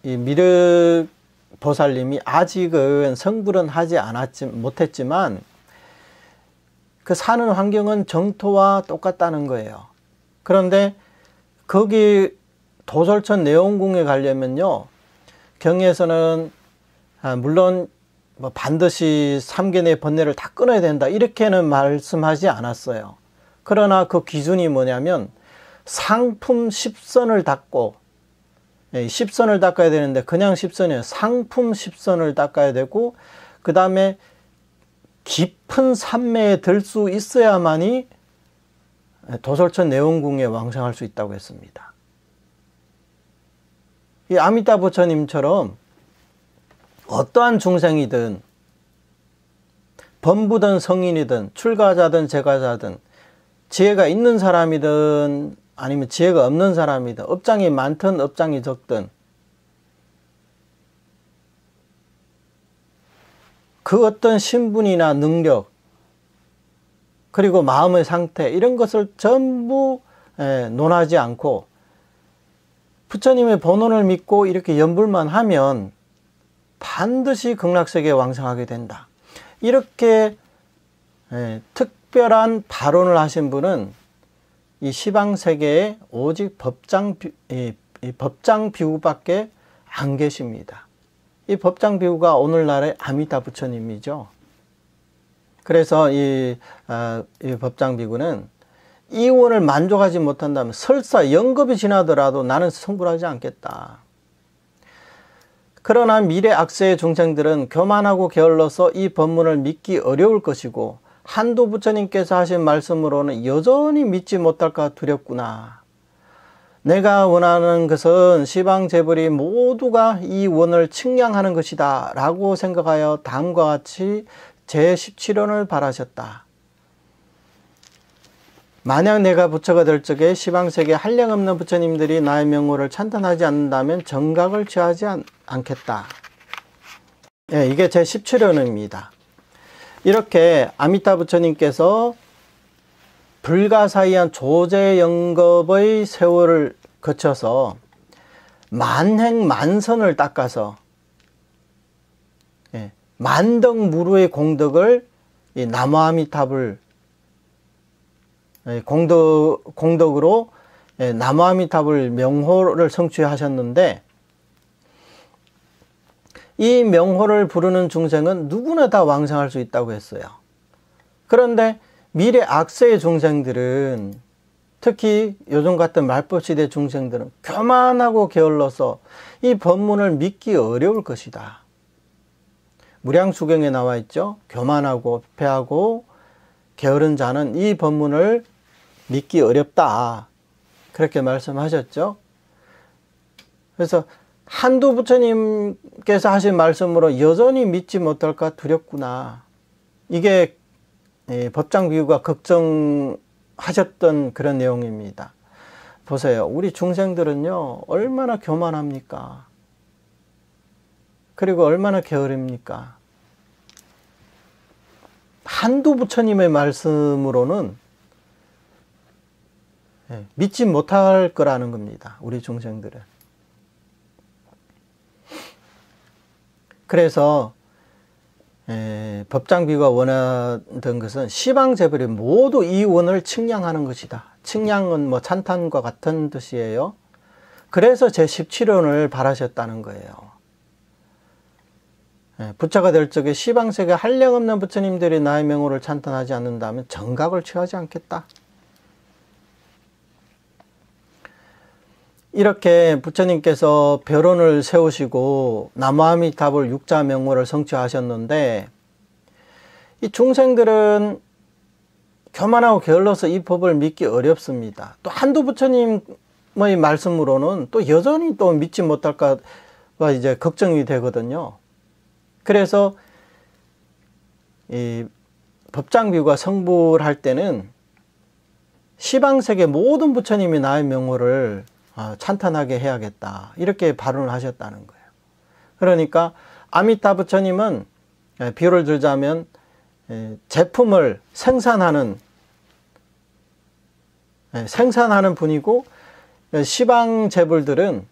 A: 이 미륵보살님이 아직은 성불은 하지 못했지만 그 사는 환경은 정토와 똑같다는 거예요. 그런데 거기 도솔천 내원궁에 가려면요, 경에서는 물론 뭐 반드시 3개의 번뇌를 다 끊어야 된다 이렇게는 말씀하지 않았어요. 그러나 그 기준이 뭐냐면 상품 10선을 닦고, 10선을 닦아야 되는데 그냥 10선이에요. 상품 10선을 닦아야 되고, 그 다음에 깊은 산매에 들 수 있어야만이 도솔천 내원궁에 왕생할 수 있다고 했습니다. 이 아미타 부처님처럼 어떠한 중생이든 범부든 성인이든 출가자든 제가자든 지혜가 있는 사람이든 아니면 지혜가 없는 사람이든 업장이 많든 업장이 적든 그 어떤 신분이나 능력 그리고 마음의 상태 이런 것을 전부 논하지 않고 부처님의 본원을 믿고 이렇게 연불만 하면 반드시 극락세계에 왕생하게 된다. 이렇게 특별한 발언을 하신 분은 이 시방세계에 오직 법장비구밖에 안 계십니다. 이 법장비구가 오늘날의 아미타 부처님이죠. 그래서 이 법장비구는 이원을 만족하지 못한다면 설사 영겁이 지나더라도 나는 성불하지 않겠다. 그러나 미래 악세의 중생들은 교만하고 게을러서 이 법문을 믿기 어려울 것이고 한두 부처님께서 하신 말씀으로는 여전히 믿지 못할까 두렵구나. 내가 원하는 것은 시방재벌이 모두가 이 원을 측량하는 것이다 라고 생각하여 다음과 같이 제17원을 발하셨다. 만약 내가 부처가 될 적에 시방세계 한량없는 부처님들이 나의 명호를 찬탄하지 않는다면 정각을 취하지 않겠다. 예, 이게 제 17연입니다. 이렇게 아미타 부처님께서 불가사의한 조제영겁의 세월을 거쳐서 만행만선을 닦아서 만덕무루의 공덕을 이 나무아미탑을 공덕으로 나무아미탑을 명호를 성취하셨는데, 이 명호를 부르는 중생은 누구나 다 왕생할 수 있다고 했어요. 그런데 미래 악세의 중생들은, 특히 요즘 같은 말법시대 중생들은 교만하고 게을러서 이 법문을 믿기 어려울 것이다. 무량수경에 나와 있죠. 교만하고 패하고 게으른 자는 이 법문을 믿기 어렵다. 그렇게 말씀하셨죠. 그래서 한두 부처님께서 하신 말씀으로 여전히 믿지 못할까 두렵구나. 이게 법장비유가 걱정하셨던 그런 내용입니다. 보세요. 우리 중생들은요, 얼마나 교만합니까? 그리고 얼마나 게으릅니까? 한두 부처님의 말씀으로는 믿지 못할 거라는 겁니다. 우리 중생들은. 그래서 법장비가 원하던 것은 시방재벌이 모두 이 원을 측량하는 것이다. 측량은 뭐 찬탄과 같은 뜻이에요. 그래서 제 17원을 바라셨다는 거예요. 부처가 될 적에 시방세계 한량없는 부처님들이 나의 명호를 찬탄하지 않는다면 정각을 취하지 않겠다. 이렇게 부처님께서 별원을 세우시고 나무아미탑을 육자명호를 성취하셨는데, 이 중생들은 교만하고 게을러서 이 법을 믿기 어렵습니다. 또 한두 부처님의 말씀으로는 또 여전히 또 믿지 못할까 봐 이제 걱정이 되거든요. 그래서 이 법장비유가 성불할 때는 시방세계 모든 부처님이 나의 명호를 찬탄하게 해야겠다. 이렇게 발언을 하셨다는 거예요. 그러니까 아미타 부처님은 비유를 들자면 제품을 생산하는 분이고, 시방 재불들은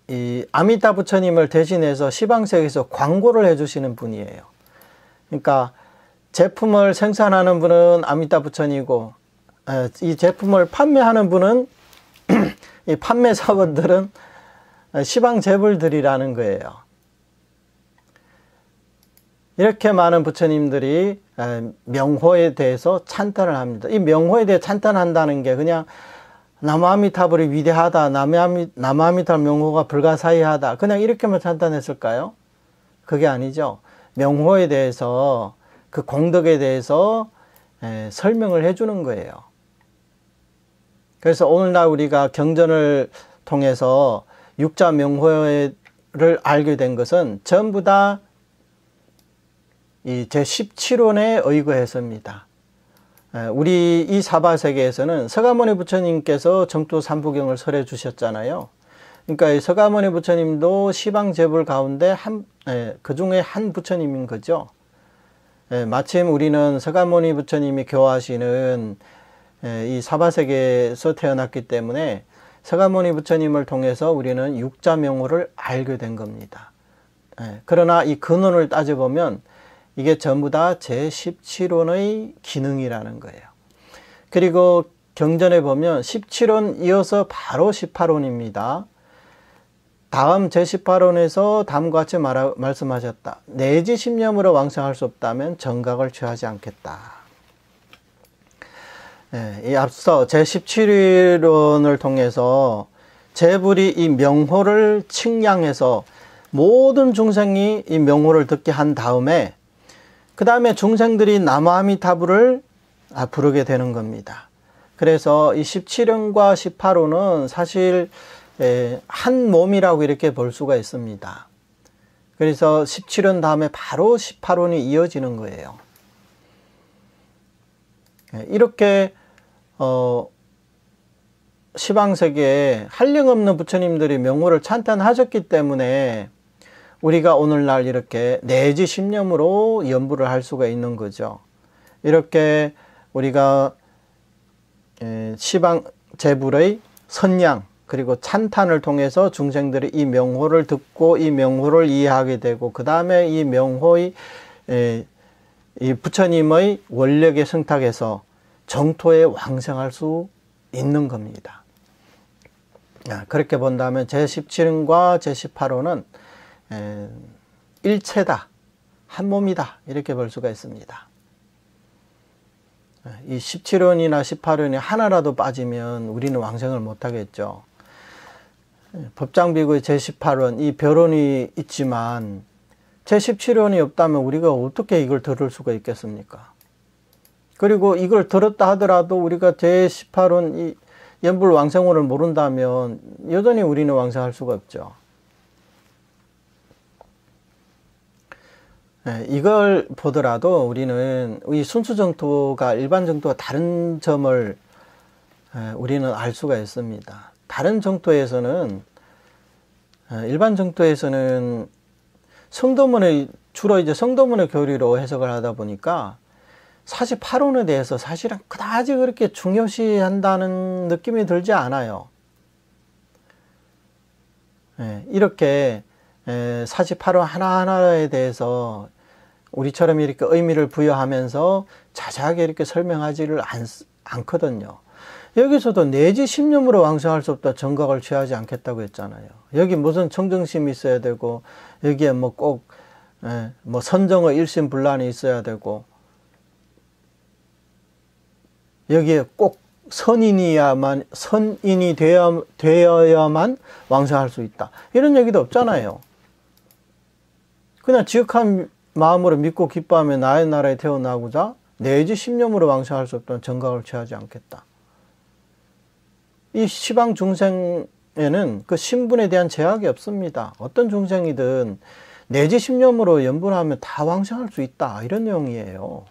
A: 이 아미타 부처님을 대신해서 시방세계에서 광고를 해주시는 분이에요. 그러니까 제품을 생산하는 분은 아미타 부처님이고, 이 제품을 판매하는 분은 이 판매 사원들은 시방 재불들이라는 거예요. 이렇게 많은 부처님들이 명호에 대해서 찬탄을 합니다. 이 명호에 대해 찬탄한다는 게 그냥 나무아미타불이 위대하다, 나무아미타 명호가 불가사의하다, 그냥 이렇게만 찬탄했을까요? 그게 아니죠. 명호에 대해서, 그 공덕에 대해서 설명을 해주는 거예요. 그래서 오늘날 우리가 경전을 통해서 육자 명호를 알게 된 것은 전부 다 이 제17원에 의거해서입니다. 우리 이 사바세계에서는 서가모니 부처님께서 정토 삼부경을 설해 주셨잖아요. 그러니까 이 서가모니 부처님도 시방재불 가운데 그 중에 한 부처님인 거죠. 마침 우리는 서가모니 부처님이 교화하시는 이 사바세계에서 태어났기 때문에 서가모니 부처님을 통해서 우리는 육자명호를 알게 된 겁니다. 그러나 이 근원을 따져보면 이게 전부 다 제17원의 기능이라는 거예요. 그리고 경전에 보면 17원 이어서 바로 18원입니다. 다음 제18원에서 다음과 같이 말씀하셨다. 내지 십념으로 왕성할 수 없다면 정각을 취하지 않겠다. 이 앞서 제17원을 통해서 재불이 이 명호를 측량해서 모든 중생이 이 명호를 듣게 한 다음에 그 다음에 중생들이 나무아미타불을 부르게 되는 겁니다. 그래서 이 17원과 18원은 사실 한 몸이라고 이렇게 볼 수가 있습니다. 그래서 17원 다음에 바로 18원이 이어지는 거예요. 이렇게 시방세계에 한량없는 부처님들이 명호를 찬탄하셨기 때문에 우리가 오늘날 이렇게 내지 신념으로 연부를 할 수가 있는 거죠. 이렇게 우리가 시방 제불의 선양 그리고 찬탄을 통해서 중생들이 이 명호를 듣고 이 명호를 이해하게 되고 그 다음에 이 명호의 이 부처님의 원력에 승탁해서 정토에 왕생할 수 있는 겁니다. 그렇게 본다면 제17호과 제18호는 일체다, 한 몸이다 이렇게 볼 수가 있습니다. 이 17원이나 18원이 하나라도 빠지면 우리는 왕생을 못하겠죠. 법장비구의 제18원, 이 별원이 있지만 제17원이 없다면 우리가 어떻게 이걸 들을 수가 있겠습니까? 그리고 이걸 들었다 하더라도 우리가 제18원 이 연불 왕생호를 모른다면 여전히 우리는 왕생할 수가 없죠. 이걸 보더라도 우리는 이 순수정토가 일반 정토와 다른 점을 우리는 알 수가 있습니다. 다른 정토에서는 일반 정토에서는 성도문의 주로 이제 성도문의 교리로 해석을 하다 보니까 48원에 대해서 사실은 그다지 그렇게 중요시한다는 느낌이 들지 않아요. 이렇게 48원 하나하나에 대해서 우리처럼 이렇게 의미를 부여하면서 자세하게 이렇게 설명하지를 않거든요. 여기서도 내지 신념으로 왕생할 수 없다 정각을 취하지 않겠다고 했잖아요. 여기 무슨 청정심이 있어야 되고 여기에 뭐 꼭 뭐 선정의 일심불란이 있어야 되고 여기에 꼭 선인이 되어야만 왕생할 수 있다 이런 얘기도 없잖아요. 그냥 지극한 마음으로 믿고 기뻐하며 나의 나라에 태어나고자 내지 신념으로 왕생할 수 없다는 정각을 취하지 않겠다. 이 시방 중생에는 그 신분에 대한 제약이 없습니다. 어떤 중생이든 내지 신념으로 연분하면 다 왕생할 수 있다 이런 내용이에요.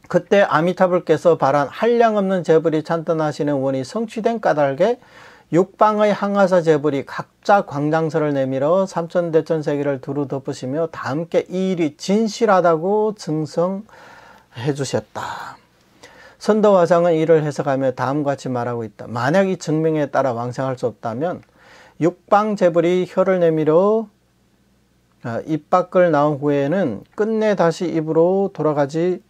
A: 그때 아미타불께서 발한 한량없는 제불이 찬탄하시는 원이 성취된 까닭에 육방의 항하사 제불이 각자 광장설을 내밀어 삼천대천세계를 두루 덮으시며 다 함께 이 일이 진실하다고 증성해 주셨다. 선도화상은 이를 해석하며 다음과 같이 말하고 있다. 만약 이 증명에 따라 왕생할 수 없다면 육방 제불이 혀를 내밀어 입 밖을 나온 후에는 끝내 다시 입으로 돌아가지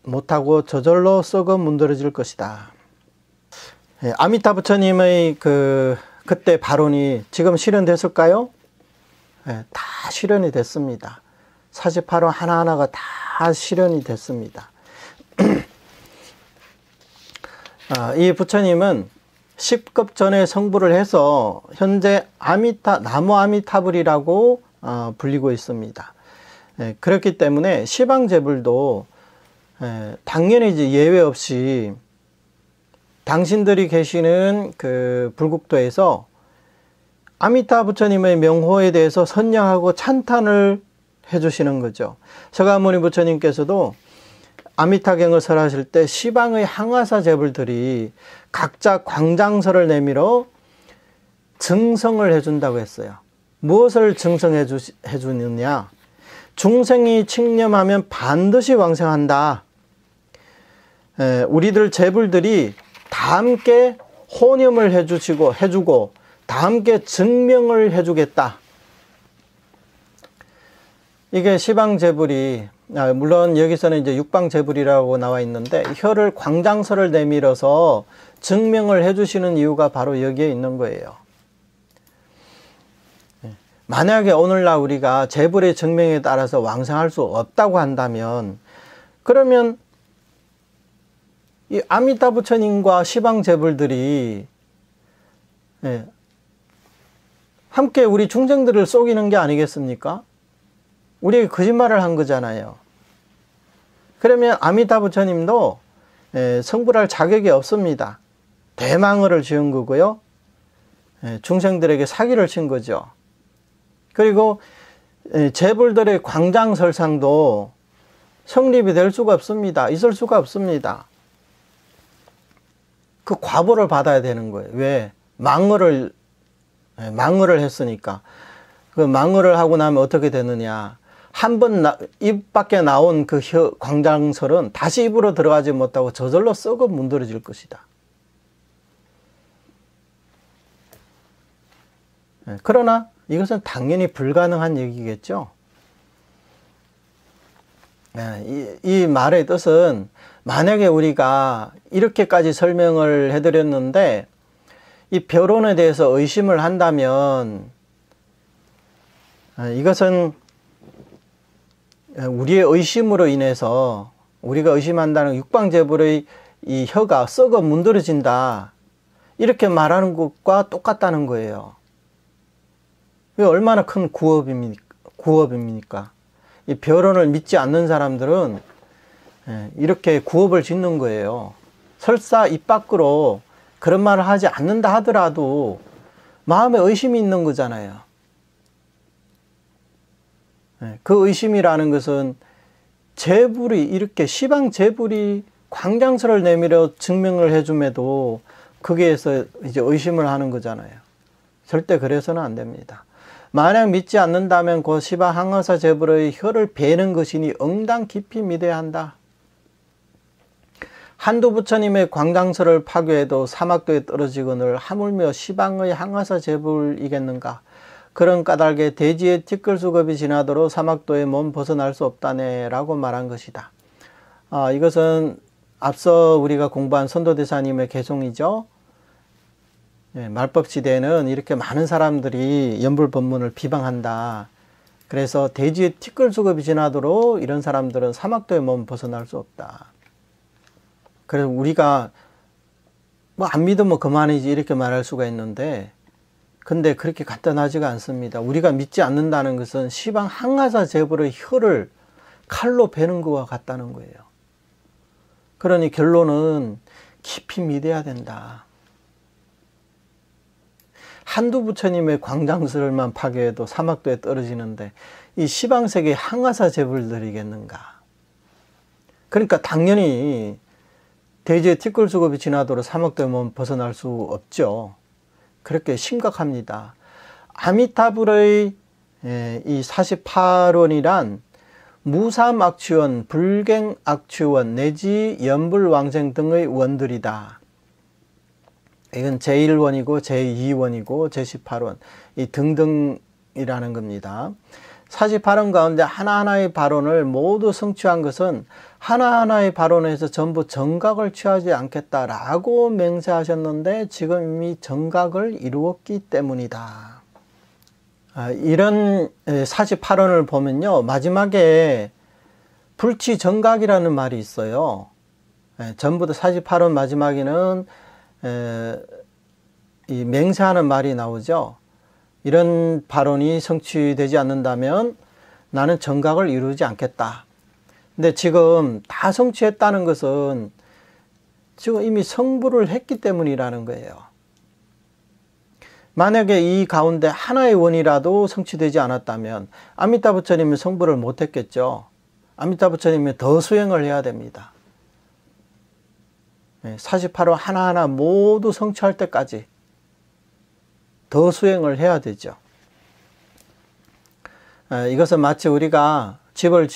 A: 못하고 저절로 썩어 문드러질 것이다. 아미타 부처님의 그때 발언이 지금 실현됐을까요? 다 실현이 됐습니다. 48원 하나하나가 다 실현이 됐습니다. 이 부처님은 10급 전에 성불을 해서 현재 나무 아미타불이라고 불리고 있습니다. 그렇기 때문에 시방제불도 당연히 이제 예외 없이 당신들이 계시는 그 불국토에서 아미타 부처님의 명호에 대해서 선양하고 찬탄을 해주시는 거죠. 서가모니 부처님께서도 아미타경을 설하실 때 시방의 항하사 제불들이 각자 광장설을 내밀어 증성을 해준다고 했어요. 무엇을 증성해 주느냐? 중생이 칙념하면 반드시 왕생한다. 우리들 제불들이 다 함께 호념을 해주고 다 함께 증명을 해주겠다. 이게 시방제불이 물론 여기서는 이제 육방제불이라고 나와 있는데 혀를 광장설을 내밀어서 증명을 해주시는 이유가 바로 여기에 있는 거예요. 만약에 오늘날 우리가 제불의 증명에 따라서 왕생할 수 없다고 한다면 그러면 이 아미타 부처님과 시방 제불들이 함께 우리 중생들을 속이는 게 아니겠습니까? 우리에게 거짓말을 한 거잖아요. 그러면 아미타 부처님도 성불할 자격이 없습니다. 대망을 지은 거고요. 중생들에게 사기를 친 거죠. 그리고 재벌들의 광장설상도 성립이 될 수가 없습니다. 있을 수가 없습니다. 그 과보를 받아야 되는 거예요. 왜? 망언을 했으니까. 그 망언을 하고 나면 어떻게 되느냐. 한 번 입 밖에 나온 그 광장설은 다시 입으로 들어가지 못하고 저절로 썩어 문드러질 것이다. 그러나 이것은 당연히 불가능한 얘기겠죠. 이 말의 뜻은 만약에 우리가 이렇게까지 설명을 해드렸는데 이 변론에 대해서 의심을 한다면 이것은 우리의 의심으로 인해서 우리가 의심한다는 육방재벌의 이 혀가 썩어 문드러진다 이렇게 말하는 것과 똑같다는 거예요. 이게 얼마나 큰 구업입니까? 이 변론을 믿지 않는 사람들은 이렇게 구업을 짓는 거예요. 설사 입 밖으로 그런 말을 하지 않는다 하더라도 마음에 의심이 있는 거잖아요. 그 의심이라는 것은 재벌이 이렇게 시방 재벌이 광장설을 내밀어 증명을 해줌에도 거기에서 이제 의심을 하는 거잖아요. 절대 그래서는 안 됩니다. 만약 믿지 않는다면 그 시방 항어사 재벌의 혀를 베는 것이니 응당 깊이 믿어야 한다. 한두 부처님의 광장설을 파괴해도 사막도에 떨어지거늘 하물며 시방의 항어사 재벌이겠는가. 그런 까닭에 대지의 티끌수겁이 지나도록 사막도에 몸 벗어날 수 없다네 라고 말한 것이다. 이것은 앞서 우리가 공부한 선도대사님의 개송이죠. 말법시대에는 이렇게 많은 사람들이 연불법문을 비방한다. 그래서 대지의 티끌수겁이 지나도록 이런 사람들은 사막도에 몸 벗어날 수 없다. 그래서 우리가 뭐 안 믿으면 그만이지 이렇게 말할 수가 있는데 근데 그렇게 간단하지가 않습니다. 우리가 믿지 않는다는 것은 시방 항하사 재벌의 혀를 칼로 베는 것과 같다는 거예요. 그러니 결론은 깊이 믿어야 된다. 한두 부처님의 광장설만 파괴해도 사막도에 떨어지는데 이 시방세계 항하사 재벌들이겠는가. 그러니까 당연히 대지의 티끌수겁이 지나도록 사막도에 몸 벗어날 수 없죠. 그렇게 심각합니다. 아미타불의 이 48원이란 무삼악취원, 불갱악취원 내지 연불왕생 등의 원들이다. 이건 제1원이고 제2원이고 제18원 이 등등이라는 겁니다. 48원 가운데 하나하나의 발언을 모두 성취한 것은 하나하나의 발언에서 전부 정각을 취하지 않겠다라고 맹세하셨는데 지금 이미 정각을 이루었기 때문이다. 이런 48원을 보면요. 마지막에 불치정각이라는 말이 있어요. 전부 다 48원 마지막에는 이 맹세하는 말이 나오죠. 이런 발언이 성취되지 않는다면 나는 정각을 이루지 않겠다. 근데 지금 다 성취했다는 것은 지금 이미 성불을 했기 때문이라는 거예요. 만약에 이 가운데 하나의 원이라도 성취되지 않았다면 아미타 부처님은 성불을 못했겠죠. 아미타 부처님은 더 수행을 해야 됩니다. 48원 하나하나 모두 성취할 때까지 더 수행을 해야 되죠. 이것은 마치 우리가 집을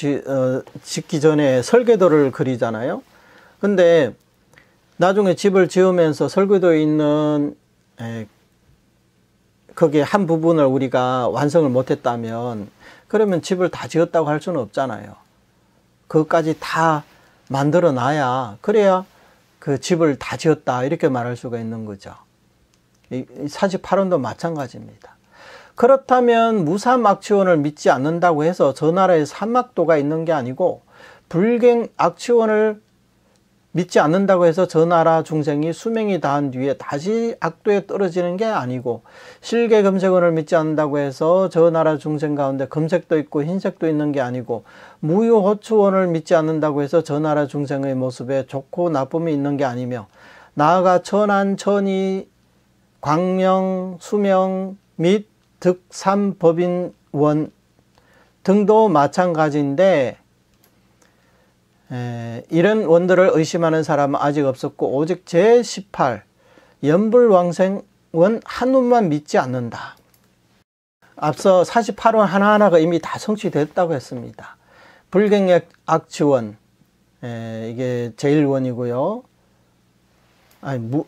A: 짓기 전에 설계도를 그리잖아요. 근데 나중에 집을 지으면서 설계도에 있는 거기에 한 부분을 우리가 완성을 못했다면 그러면 집을 다 지었다고 할 수는 없잖아요. 그것까지 다 만들어 놔야 그래야 그 집을 다 지었다 이렇게 말할 수가 있는 거죠. 이 48원도 마찬가지입니다. 그렇다면 무삼악취원을 믿지 않는다고 해서 저 나라에 삼악도가 있는 게 아니고 불갱악취원을 믿지 않는다고 해서 저 나라 중생이 수명이 다한 뒤에 다시 악도에 떨어지는 게 아니고 실개금색원을 믿지 않는다고 해서 저 나라 중생 가운데 금색도 있고 흰색도 있는 게 아니고 무효호추원을 믿지 않는다고 해서 저 나라 중생의 모습에 좋고 나쁨이 있는 게 아니며 나아가 천한, 천이, 광명, 수명 및 득삼법인원 등도 마찬가지인데 이런 원들을 의심하는 사람은 아직 없었고 오직 제18 연불왕생은 한 원만 믿지 않는다. 앞서 48원 하나하나가 이미 다 성취됐다고 했습니다. 불경의 악취원, 이게 제1원이고요.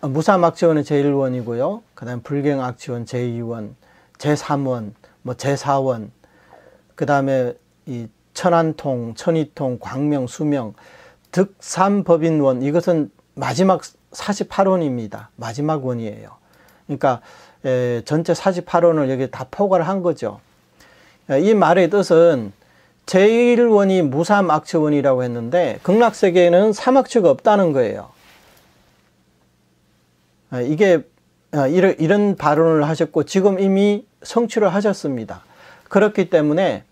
A: 무삼악취원은 제1원이고요. 그 다음 불경악취원 제2원, 제3원, 뭐 제4원, 그 다음에 이 천안통, 천이통, 광명, 수명, 득삼법인원, 이것은 마지막 48원입니다. 마지막 원이에요. 그러니까 전체 48원을 여기 다 포괄을 한 거죠. 이 말의 뜻은 제1원이 무삼악취원이라고 했는데 극락세계에는 삼악취가 없다는 거예요. 이게 이런 발언을 하셨고 지금 이미 성취를 하셨습니다. 그렇기 때문에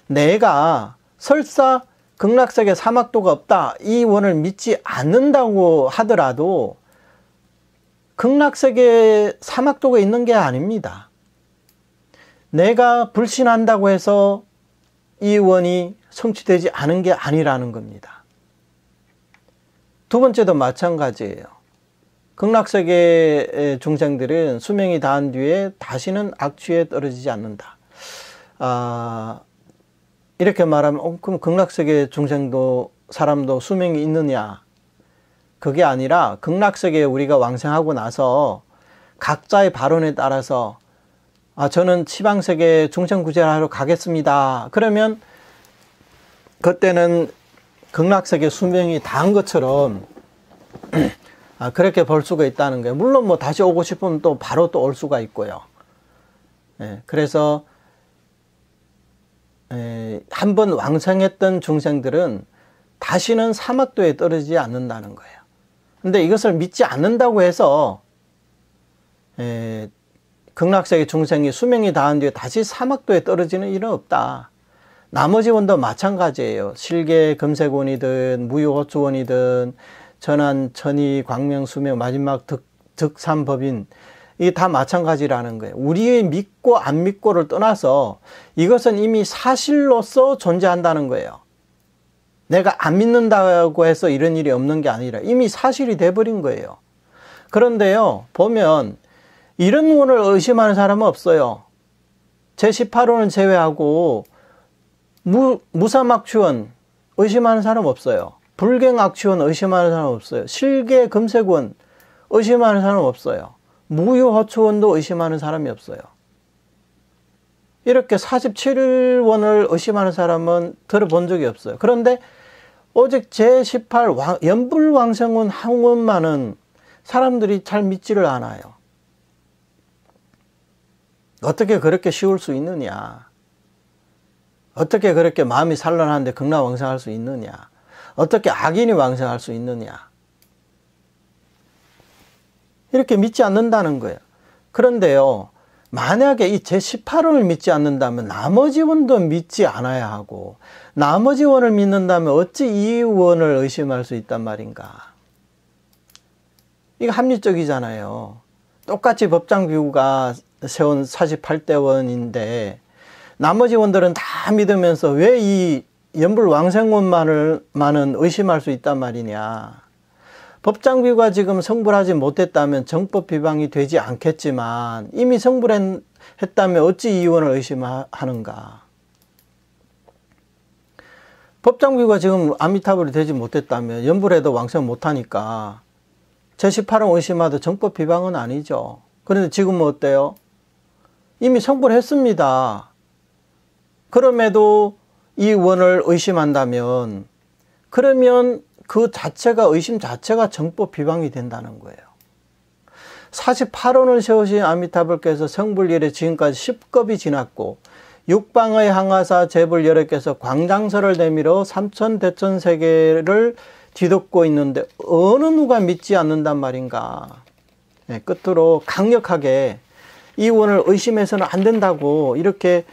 A: 내가 설사 극락세계 사막도가 없다 이 원을 믿지 않는다고 하더라도 극락세계 사막도가 있는 게 아닙니다. 내가 불신한다고 해서 이 원이 성취되지 않은 게 아니라는 겁니다. 두 번째도 마찬가지예요. 극락세계의 중생들은 수명이 다한 뒤에 다시는 악취에 떨어지지 않는다. 이렇게 말하면 그럼 극락세계 중생도 사람도 수명이 있느냐? 그게 아니라 극락세계에 우리가 왕생하고 나서 각자의 발언에 따라서 저는 치방세계 중생구제를 하러 가겠습니다. 그러면 그때는 극락세계 수명이 다한 것처럼 그렇게 볼 수가 있다는 거예요. 물론 뭐 다시 오고 싶으면 또 바로 또 올 수가 있고요. 그래서 한번 왕생했던 중생들은 다시는 사막도에 떨어지지 않는다는 거예요. 근데 이것을 믿지 않는다고 해서 극락세계 중생이 수명이 다한 뒤에 다시 사막도에 떨어지는 일은 없다. 나머지 원도 마찬가지예요. 실계 금색원이든 무효호추원이든 전한, 천이, 광명, 수명, 마지막 득삼법인 이게 다 마찬가지라는 거예요. 우리의 믿고 안 믿고를 떠나서 이것은 이미 사실로서 존재한다는 거예요. 내가 안 믿는다고 해서 이런 일이 없는 게 아니라 이미 사실이 돼버린 거예요. 그런데요, 보면 이런 원을 의심하는 사람은 없어요. 제18원을 제외하고 무삼악취원 의심하는 사람 없어요. 불경악취원 의심하는 사람 없어요. 실계 금색원 의심하는 사람 없어요. 무효호추원도 의심하는 사람이 없어요. 이렇게 47원을 의심하는 사람은 들어본 적이 없어요. 그런데 오직 제18 연불왕생원 한 원만은 사람들이 잘 믿지를 않아요. 어떻게 그렇게 쉬울 수 있느냐? 어떻게 그렇게 마음이 산란한데 극락왕생할 수 있느냐? 어떻게 악인이 왕생할 수 있느냐? 이렇게 믿지 않는다는 거예요. 그런데요, 만약에 이 제18원을 믿지 않는다면 나머지 원도 믿지 않아야 하고 나머지 원을 믿는다면 어찌 이 원을 의심할 수 있단 말인가? 이거 합리적이잖아요. 똑같이 법장비구가 세운 48대원인데 나머지 원들은 다 믿으면서 왜 이 연불왕생원만은 의심할 수 있단 말이냐? 법장비구가 지금 성불하지 못했다면 정법 비방이 되지 않겠지만 이미 성불했다면 어찌 이 원을 의심하는가? 법장비구가 지금 아미타불이 되지 못했다면 연불해도 왕생 못하니까 제18원 의심하도 정법 비방은 아니죠. 그런데 지금은 어때요? 이미 성불했습니다. 그럼에도 이 원을 의심한다면 그러면 그 자체가 의심 자체가 정법 비방이 된다는 거예요. 48원을 세우신 아미타불께서 성불 이래 지금까지 10겁이 지났고 육방의 항하사 재불 여러께서 광장설을 내밀어 삼천대천세계를 뒤덮고 있는데 어느 누가 믿지 않는단 말인가? 끝으로 강력하게 이 원을 의심해서는 안 된다고 이렇게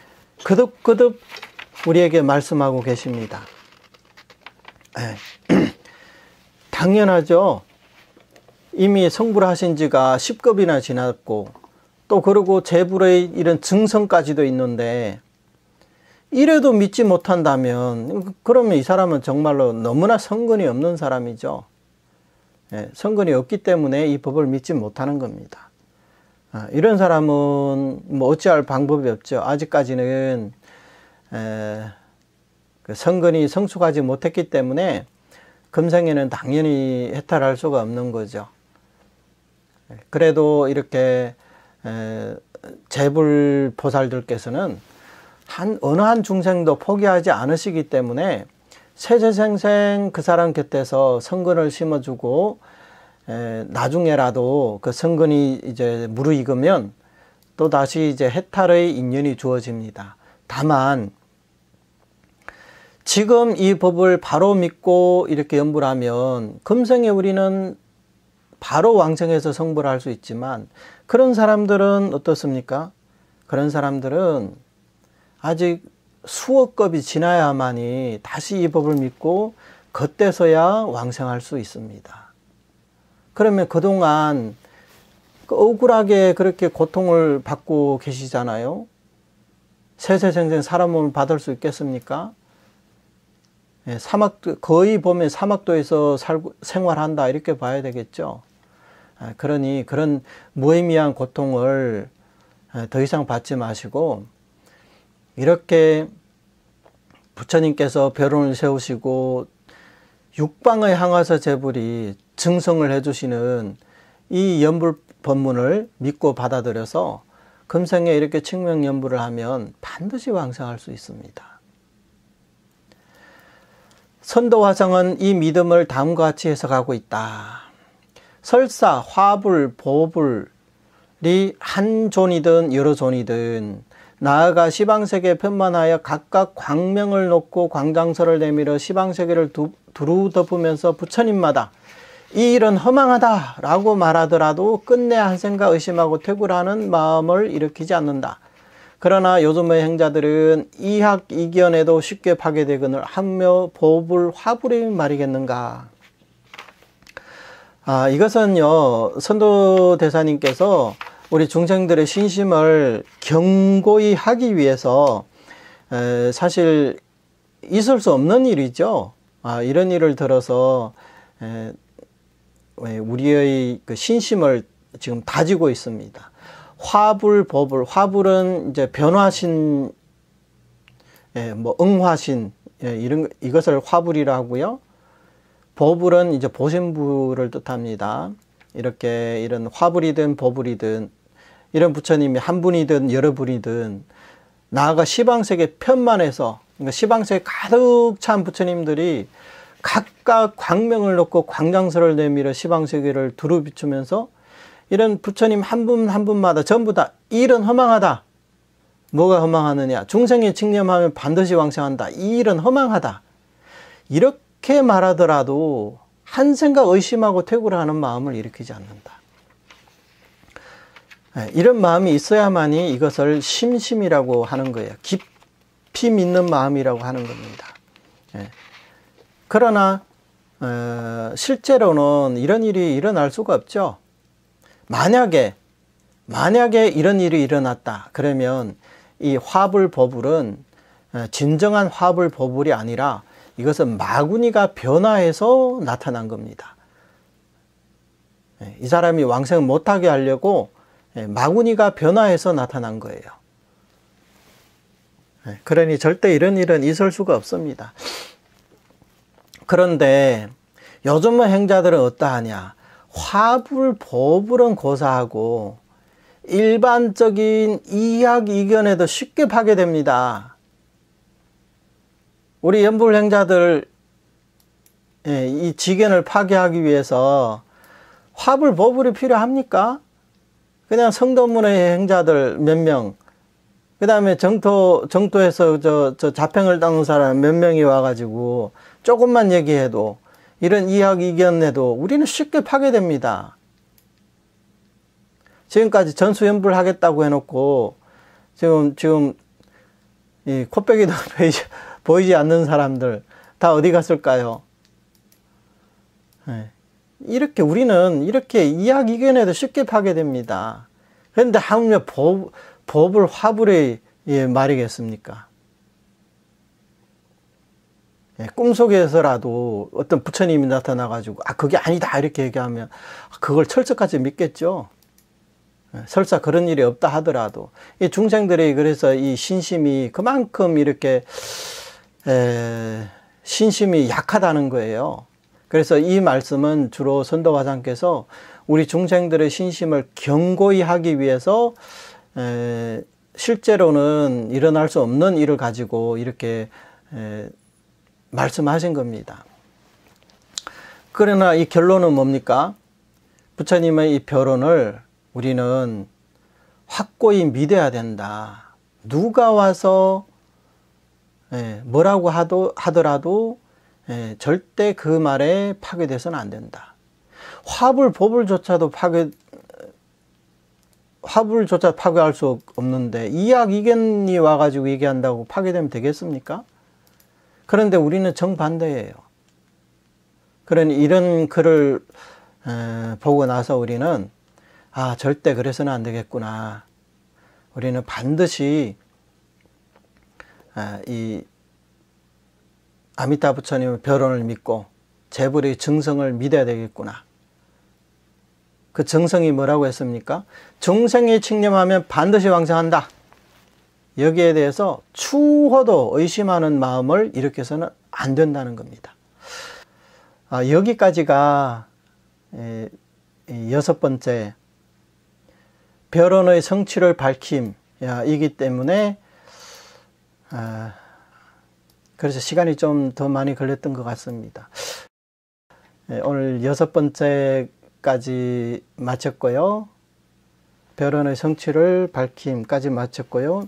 A: 거듭거듭 우리에게 말씀하고 계십니다. 당연하죠. 이미 성불하신 지가 10겁이나 지났고 또 그리고 재불의 이런 증성까지도 있는데 이래도 믿지 못한다면 그러면 이 사람은 정말로 너무나 성근이 없는 사람이죠. 예, 성근이 없기 때문에 이 법을 믿지 못하는 겁니다. 이런 사람은 뭐 어찌할 방법이 없죠. 아직까지는 그 성근이 성숙하지 못했기 때문에 금생에는 당연히 해탈할 수가 없는 거죠. 그래도 이렇게 재불보살들께서는 어느 한 중생도 포기하지 않으시기 때문에 세세생생 그 사람 곁에서 성근을 심어주고 나중에라도 그 성근이 이제 무르익으면 또 다시 이제 해탈의 인연이 주어집니다. 다만 지금 이 법을 바로 믿고 이렇게 연불 하면 금생에 우리는 바로 왕생해서 성불을 할 수 있지만 그런 사람들은 어떻습니까? 그런 사람들은 아직 수억 겁이 지나야만이 다시 이 법을 믿고 그때서야 왕생할 수 있습니다. 그러면 그동안 억울하게 그렇게 고통을 받고 계시잖아요. 세세생생 사람 몸을 받을 수 있겠습니까? 예, 거의 보면 사막도에서 생활한다 이렇게 봐야 되겠죠. 그러니 그런 무의미한 고통을 더 이상 받지 마시고 이렇게 부처님께서 벼론을 세우시고 육방의 항화서 제불이 증성을 해주시는 이 연불 법문을 믿고 받아들여서 금생에 이렇게 칭명연불을 하면 반드시 왕생할 수 있습니다. 선도화성은 이 믿음을 다음과 같이 해석하고 있다. 설사, 화불, 보불이 한 존이든 여러 존이든 나아가 시방세계에 편만하여 각각 광명을 놓고 광장설을 내밀어 시방세계를 두루 덮으면서 부처님마다 이 일은 허망하다 라고 말하더라도 끝내 한 생각 의심하고 퇴굴하는 마음을 일으키지 않는다. 그러나 요즘의 행자들은 이학 이견에도 쉽게 파괴되거늘 하며 보불 화불이 말이겠는가. 이것은요 선도대사님께서 우리 중생들의 신심을 견고히 하기 위해서 사실 있을 수 없는 일이죠. 이런 일을 들어서 우리의 그 신심을 지금 다지고 있습니다. 화불, 보불. 화불은 이제 변화신, 뭐 응화신 이것을 화불이라 하고요. 보불은 이제 보신부를 뜻합니다. 이렇게 이런 화불이든 보불이든 이런 부처님이 한 분이든 여러 분이든 나아가 시방세계 편만해서 그러니까 시방세계 가득 찬 부처님들이 각각 광명을 놓고 광장설을 내밀어 시방세계를 두루 비추면서 이런 부처님 한 분 한 분마다 전부 다 이 일은 허망하다. 뭐가 허망하느냐? 중생에 칭념하면 반드시 왕생한다. 이 일은 허망하다. 이렇게 말하더라도 한 생각 의심하고 퇴굴하는 마음을 일으키지 않는다. 이런 마음이 있어야만이 이것을 심심이라고 하는 거예요. 깊이 믿는 마음이라고 하는 겁니다. 그러나 실제로는 이런 일이 일어날 수가 없죠. 만약에 이런 일이 일어났다. 그러면 이 화불보불은 진정한 화불보불이 아니라 이것은 마구니가 변화해서 나타난 겁니다. 이 사람이 왕생 못하게 하려고 마구니가 변화해서 나타난 거예요. 그러니 절대 이런 일은 있을 수가 없습니다. 그런데 요즘의 행자들은 어떠하냐? 화불, 보불은 고사하고 일반적인 이학 이견에도 쉽게 파괴됩니다. 우리 연불 행자들 이 지견을 파괴하기 위해서 화불, 보불이 필요합니까? 그냥 성도문의 행자들 몇 명, 그 다음에 정토에서 저 자평을 닦는 사람 몇 명이 와가지고 조금만 얘기해도 이런 이학 이견에도 우리는 쉽게 파괴됩니다. 지금까지 전수연불 하겠다고 해놓고 지금 이 코빼기도 보이지 않는 사람들 다 어디 갔을까요? 이렇게 우리는 이렇게 이학 이견에도 쉽게 파괴됩니다. 그런데 하물며 보불 화불의 말이겠습니까? 꿈속에서라도 어떤 부처님이 나타나가지고 그게 아니다 이렇게 얘기하면 그걸 철석같이 믿겠죠. 설사 그런 일이 없다 하더라도 이 중생들이 그래서 이 신심이 그만큼 이렇게 신심이 약하다는 거예요. 그래서 이 말씀은 주로 선도화상께서 우리 중생들의 신심을 견고히 하기 위해서 실제로는 일어날 수 없는 일을 가지고 이렇게 말씀하신 겁니다. 그러나 이 결론은 뭡니까? 부처님의 이 변론을 우리는 확고히 믿어야 된다. 누가 와서 뭐라고 하더라도 절대 그 말에 파괴돼서는 안 된다. 화불법을조차도 파괴할 수 없는데 이학이견이 와가지고 얘기한다고 파괴되면 되겠습니까? 그런데 우리는 정반대예요. 그러니 이런 글을 보고 나서 우리는 절대 그래서는 안 되겠구나. 우리는 반드시 이 아미타 부처님의 변론을 믿고 재불의 증성을 믿어야 되겠구나. 그 정성이 뭐라고 했습니까? 중생이 칙념하면 반드시 왕성한다. 여기에 대해서 추호도 의심하는 마음을 일으켜서는 안 된다는 겁니다. 여기까지가 6번째 변론의 성취를 밝힘이기 때문에 그래서 시간이 좀 더 많이 걸렸던 것 같습니다. 오늘 6번째까지 마쳤고요. 변론의 성취를 밝힘까지 마쳤고요.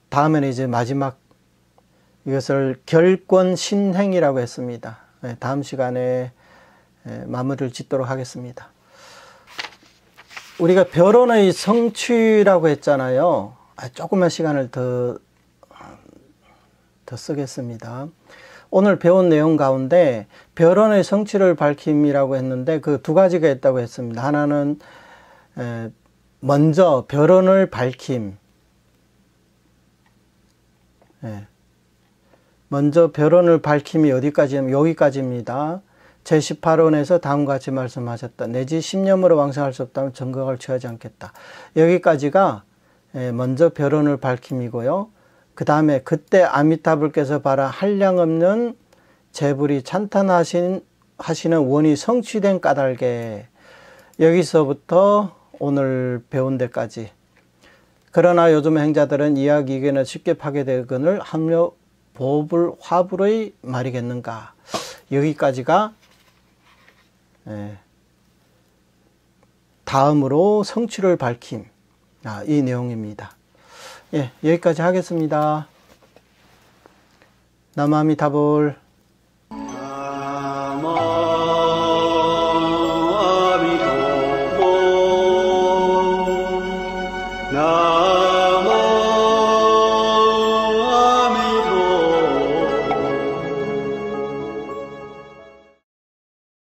A: 다음에는 이제 마지막 이것을 결권 신행이라고 했습니다. 다음 시간에 마무리를 짓도록 하겠습니다. 우리가 변론의 성취라고 했잖아요. 조금만 시간을 더 쓰겠습니다. 오늘 배운 내용 가운데 변론의 성취를 밝힘이라고 했는데 그 두 가지가 있다고 했습니다. 하나는 먼저 변론을 밝힘. 먼저 변론을 밝힘이 어디까지냐면 여기까지입니다. 제18원에서 다음과 같이 말씀하셨다. 내지 10년으로 왕성할 수 없다면 정각을 취하지 않겠다. 여기까지가 먼저 변론을 밝힘이고요. 그 다음에 그때 아미타불께서 봐라 한량없는 재불이 찬탄하시는 원이 성취된 까닭에 여기서부터 오늘 배운 데까지. 그러나 요즘 행자들은 이학이견을 쉽게 파괴되거늘 합려 보불 화불의 말이겠는가. 여기까지가 다음으로 성취를 밝힘 이 내용입니다. 여기까지 하겠습니다. 남아미타불.
B: 남아미타불.